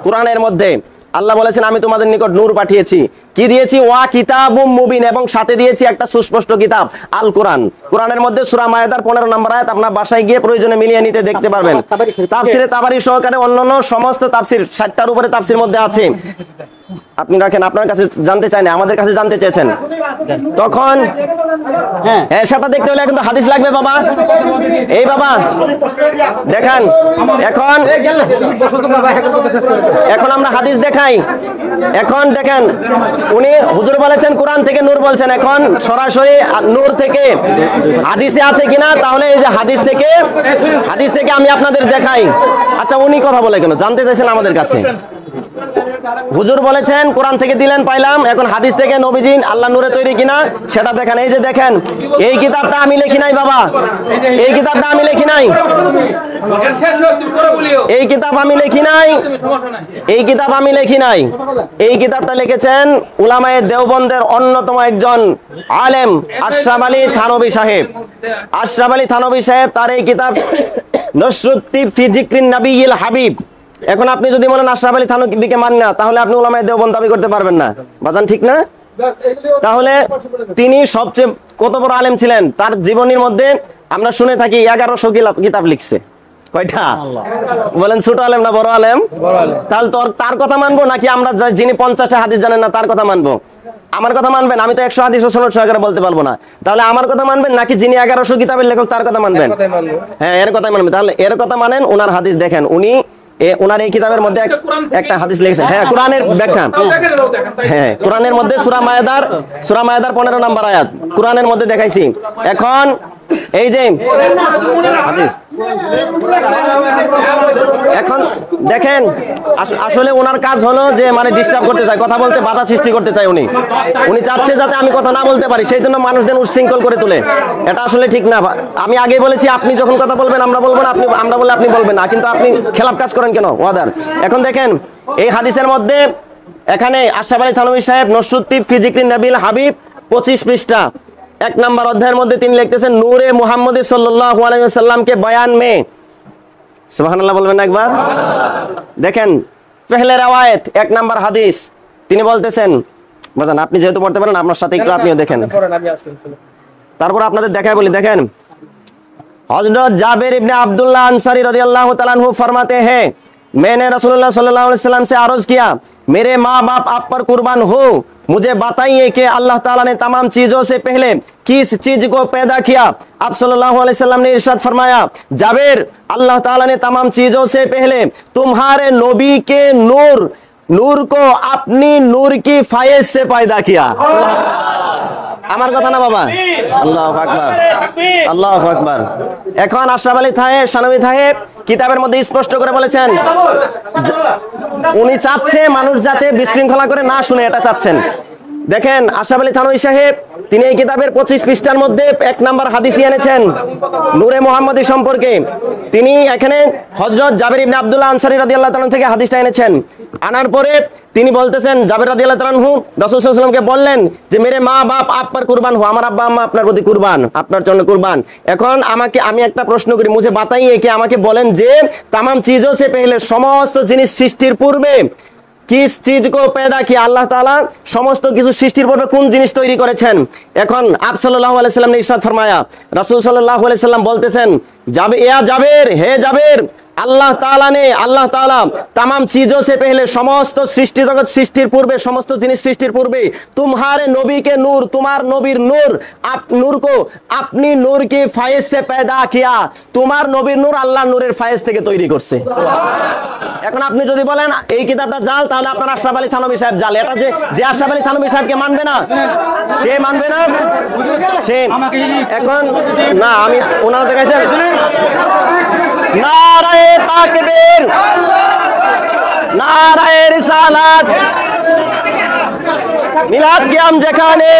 কোরআনের মধ্যে আল্লাহ বলেছেন, আমি তোমাদের নিকট নূর পাঠিয়েছি। কি দিয়েছি? ওয়া কিতাবুম মুবিন, এবং সাথে দিয়েছি একটা সুস্পষ্ট কিতাব আল কোরআন। কোরআনের মধ্যে সূরা মায়েদার 15 নম্বর আয়াত, আপনার বাসায় গিয়ে প্রয়োজনে মিলিয়ে নিতে দেখতে পারবেন। তাফসিরে তাবারি সহকারে অন্যান্য সমস্ত তাফসির 60টার উপরে তাফসির মধ্যে আছে। আপনি রাখেন, আপনার কাছে জানতে চাই না, আমাদের কাছে জানতে চেয়েছেন। তখন হ্যাঁ, সেটা দেখতে হলে কিন্তু হাদিস লাগবে বাবা। এই বাবা দেখান, এখন আমরা হাদিস দেখাই। এখন দেখেন, উনি হুজুর বলেছেন কোরআন থেকে নূর বলছেন, এখন সরাসরি নূর থেকে হাদিসে আছে কিনা, তাহলে এই যে হাদিস থেকে আমি আপনাদের দেখাই। আচ্ছা, উনি কথা বলে কেন জানতে চাইছেন আমাদের কাছে? হুজুর বলেছেন কোরআন থেকে দিলেন পাইলাম, এখন হাদিস থেকে নবীজি আল্লাহ নূরে তৈরি কিনা সেটা দেখেন। এই যে দেখেন, এই কিতাবটা আমি লিখি নাই বাবা, এই কিতাবটা আমি লিখি নাই, এই কিতাব আমি লিখি নাই, এই কিতাব আমি লিখি নাই। এই কিতাবটা লিখেছেন উলামায়ে দেওবন্দের অন্যতম একজন আলেম আশরাফ আলী থানভী সাহেব। আশরাফ আলী থানভী সাহেব তার এই কিতাব নসরুদ্দিন ফি যিকরিন নবিয়িল হাবিব। এখন আপনি যদি বলেন আশরাফ আলী থানভীকে মানি না, তাহলে আপনি উলামায়ে দেওবন্দ দাবি করতে পারবেন না, বাজান ঠিক না? তাহলে তিনি সবচেয়ে কত বড় আলেম ছিলেন, তার জীবনীর মধ্যে আমরা শুনে থাকি 1100 কিতাব লিখছে। কয়টা বলেন? ছোট আলেম না বড় আলেম? তাহলে তার কথা মানবো নাকি আমরা যিনি 50টা হাদিস জানেন না তার কথা মানবো? আমার কথা মানবেন? আমি তো 100 হাদিস সনদ সহকারে বলতে পারবো না। তাহলে আমার কথা মানবেন নাকি যিনি 1100 কিতাবের লেখক তার কথা মানবেন? হ্যাঁ, এর কথাই মানবেন। তাহলে এর কথা মানেন, ওনার হাদিস দেখেন, উনি ওনার এই কিতাবের মধ্যে একটা হাদিস লিখেছেন। হ্যাঁ, কোরআনের ব্যাখ্যা, হ্যাঁ কোরআনের মধ্যে সূরা মায়েদার 15 নম্বর আয়াত কোরআনের মধ্যে দেখাইছি। এখন এই যে হাদিস, এখন দেখেন আসলে ওনার কাজ হলো যে মানে ডিস্টার্ব করতে চায়, কথা বলতে বাধা সৃষ্টি করতে চায়। উনি চাচ্ছে যাতে আমি কথা না বলতে পারি, সেই জন্য মানুষদের উচ্ছৃঙ্খল করে তোলে। এটা আসলে ঠিক না। আমি আগে বলেছি আপনি যখন কথা বলবেন আমরা বলবো না, আপনি আমরা বলে আপনি বলবেন না, কিন্তু আপনি খেলাপ কাজ করেন কেন ওয়াদার? এখন দেখেন এই হাদিসের মধ্যে এখানে আশরাফ আলী থানভী সাহেব নসরুদ্দিন ফি যিকরিন নবিয়িল হাবিব 25 পৃষ্ঠা 1 নম্বর অধ্যায়ের মধ্যে তিনি লিখতেছেন নূরে মুহাম্মদী সাল্লাল্লাহু আলাইহি ওয়াসাল্লাম কে বয়ান মে, সুবহানাল্লাহ বলবেন না একবার? দেখেন পহলে রওয়ায়াত 1 নম্বর হাদিস তিনি বলতেছেন, বাজান আপনি যেহেতু পড়তে পারেন আপনার সাথে একটু আপনিও দেখেন, তারপর আপনাদের দেখাই বলি। দেখেন হযরত জাবের ইবনে আব্দুল্লাহ আনসারী রাদিয়াল্লাহু তাআলা আনহু फरमाते हैं मैंने रसूलुल्लाह सल्लल्लाहु अलैहि वसल्लम से अर्ज किया मेरे माँ बाप आप पर कुर्बान हो, मुझे बताइए कि अल्लाह ताला ने तमाम चीजों से पहले किस चीज को पैदा किया? आप सल्लल्लाहु अलैहि वसल्लम ने इरशाद फरमाया, जाबिर अल्लाह ताला ने तमाम चीजों से पहले तुम्हारे नबी के नूर को अपनी नूर की फायज से पैदा किया। আমার কথা না বাবা? আল্লাহু আকবার, আল্লাহু আকবার। এখন আশরাফ আলী থানভী সাহেব কিতাবের মধ্যে স্পষ্ট করে বলেছেন, উনি চাচ্ছে মানুষ যাতে বিশৃঙ্খলা করে না শুনে, এটা চাচ্ছেন। দেখেন আশরাফ আলী থানভী সাহেব তিনি এই কিতাবের 25 পৃষ্ঠার মধ্যে 1 নম্বর হাদিসই এনেছেন নূরে মুহাম্মদী সম্পর্কে। তিনি এখানে হযরত জাবের ইবনে আব্দুল্লাহ আনসারী রাদিয়াল্লাহু তাআলা থেকে হাদিসটা এনেছেন। আনার পরে তিনি বলতেছেন, জাবের রাদিয়াল্লাহু তাআলা রাসূল সাল্লাল্লাহু আলাইহি ওয়াসাল্লামকে বললেন যে মেরে মা বাপ আপ পর কুরবান হো, আমার আব্বা আম্মা আপনার প্রতি কুরবান, আপনার জন্য কুরবান। এখন আমি একটা প্রশ্ন করি, মুঝে বাতাইয়ে কি আমাকে বলেন যে तमाम चीजों से पहले সমস্ত জিনিস সৃষ্টির পূর্বে किस चीज को पैदा किया? আল্লাহ তাআলা সমস্ত কিছু সৃষ্টির পূর্বে কোন জিনিস তৈরি করেছেন? এখন আপ সাল্লাল্লাহু আলাইহি সাল্লাম ने इरशाद फरमाया, রাসূল সাল্লাল্লাহু আলাইহি সাল্লাম বলতেছেন, জাবের হে জাবের আল্লাহ তাআলা तमाम चीजों से पहले সমস্ত সৃষ্টি জগৎ সৃষ্টির পূর্বে সমস্ত জিনিস সৃষ্টির পূর্বে तुम्हारे नबी के नूर, तुम्हार नबीर नूर, आप नूर को अपनी नूर की फायज से पैदा किया, তোমার নবীর নূর আল্লাহর নূরের ফায়জ থেকে তৈরি করছে। এখন আপনি যদি বলেন এই কিতাবটা জাল, তাহলে আপনার আশরাফ আলী থানভী সাহেব জাল। এটা যে আশরাফ আলী থানভী সাহেবকে মানবে না, সে মানবে না, সে এখন না। আমি ওনারা দেখাইছেন নারায়ে তাকবীর, নারায়ে রিসালাত, মিলাদ কিয়াম যেখানে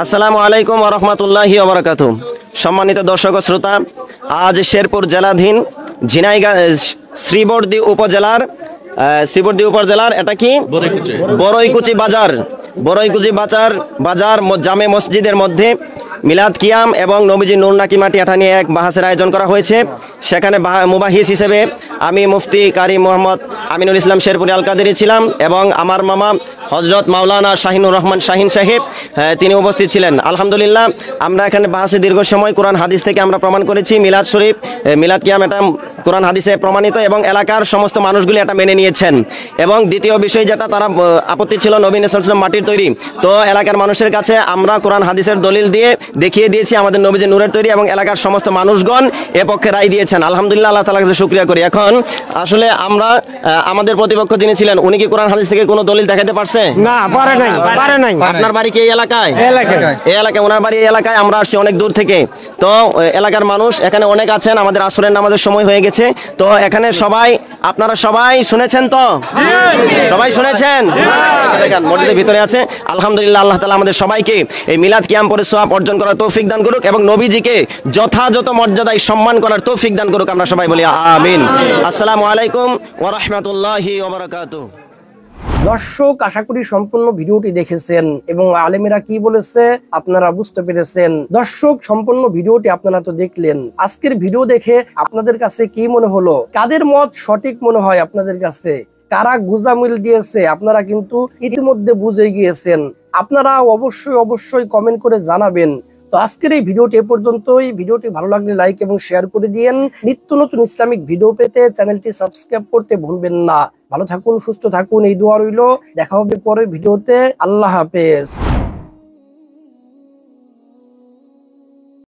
আসসালামু আলাইকুম ওয়া রাহমাতুল্লাহি ওয়া বারাকাতুহু। সম্মানিত দর্শক ও শ্রোতা, আজ শেরপুর জেলাধীন ঝিনাইগাঁ শ্রীবর্দী উপজেলার এটা কি বড়ইকুচি বাজার জামে মসজিদের মধ্যে মিলাদ কিয়াম এবং নবীজি নূর নাকি মাটি আঠা নিয়ে এক বাহাসের আয়োজন করা হয়েছে। সেখানে মুবাহিস হিসেবে আমি মুফতি কারি মোহাম্মদ আমিনুল ইসলাম শেরপুরি আল কাদেরী ছিলাম এবং আমার মামা হযরত মাওলানা শাহিনুর রহমান শাহিন সাহেব তিনি উপস্থিত ছিলেন। আলহামদুলিল্লাহ আমরা এখানে বাহাসে দীর্ঘ সময় কোরআন হাদিস থেকে আমরা প্রমাণ করেছি মিলাদ শরীফ মিলাদ কিয়াম এটা কোরআন হাদিসে প্রমাণিত এবং এলাকার সমস্ত মানুষগুলি এটা মেনে নিয়েছেন। এবং দ্বিতীয় বিষয় যেটা তারা আপত্তি ছিল নবী রাসূল সাল্লাল্লাহু আলাইহি ওয়াসাল্লাম মাটির তৈরি, তো এলাকার মানুষের কাছে আমরা কোরআন হাদিসের দলিল দিয়ে দেখিয়ে দিয়েছি আমাদের নবী যে নূরের তৈরি এবং এলাকার সমস্ত মানুষগণ এ পক্ষে রায় দিয়েছেন। আলহামদুলিল্লাহ, আল্লাহ তাআলার কাছে শুকরিয়া করি। এখন আসলে আমরা আমাদের প্রতিপক্ষ যিনি ছিলেন উনি কি কোরআন হাদিস থেকে কোনো দলিল দেখাতে পারছে? না, পারে নাই। আপনার বাড়ি কি এই এলাকায়? এই এলাকায়, ওনার বাড়ি এই এলাকায়। আমরা আসছি অনেক দূর থেকে। তো এলাকার মানুষ এখানে অনেক আছেন, আমাদের আসরের নামাজের সময় হয়ে গেছে। তো এখানে সবাই, আপনারা সবাই শুনেছেন তো? সবাই শুনেছেন? দেখেন মসজিদের ভিতরে আছে। আলহামদুলিল্লাহ, আল্লাহ তাআলা আমাদের সবাইকে এই মিলাদ কিয়াম পরে সওয়াব অর্জন করার তৌফিক দান করুক এবং নবীজিকে যথাযথ মর্যাদায় সম্মান করার তৌফিক দান করুক। আমরা সবাই বলি আমিন। আসসালামু আলাইকুম ওয়া রাহমাতুল্লাহি ওয়া বারাকাতুহু। দর্শক, আশা করি সম্পূর্ণ ভিডিওটি দেখেছেন এবং আলেমেরা কি বলেছে আপনারা বুঝতে পেরেছেন। দর্শক, সম্পূর্ণ ভিডিওটি আপনারা তো দেখলেন। আজকের ভিডিও দেখে আপনাদের কাছে কি মনে হলো? কাদের মত সঠিক মনে হয় আপনাদের কাছে? কারা গুজামিল দিয়েছে আপনারা কিন্তু ইতিমধ্যে বুঝে গিয়েছেন। আপনারা অবশ্যই কমেন্ট করে জানাবেন। তো আজকের এই ভিডিওটি এ পর্যন্তই। ভিডিওটি ভালো লাগলে লাইক এবং শেয়ার করে দিয়েন। নিত্য নতুন ইসলামিক ভিডিও পেতে চ্যানেলটি সাবস্ক্রাইব করতে ভুলবেন না। ভালো থাকুন, সুস্থ থাকুন, এই দোয়া রইল। দেখা হবে পরের ভিডিওতে। আল্লাহ হাফেজ।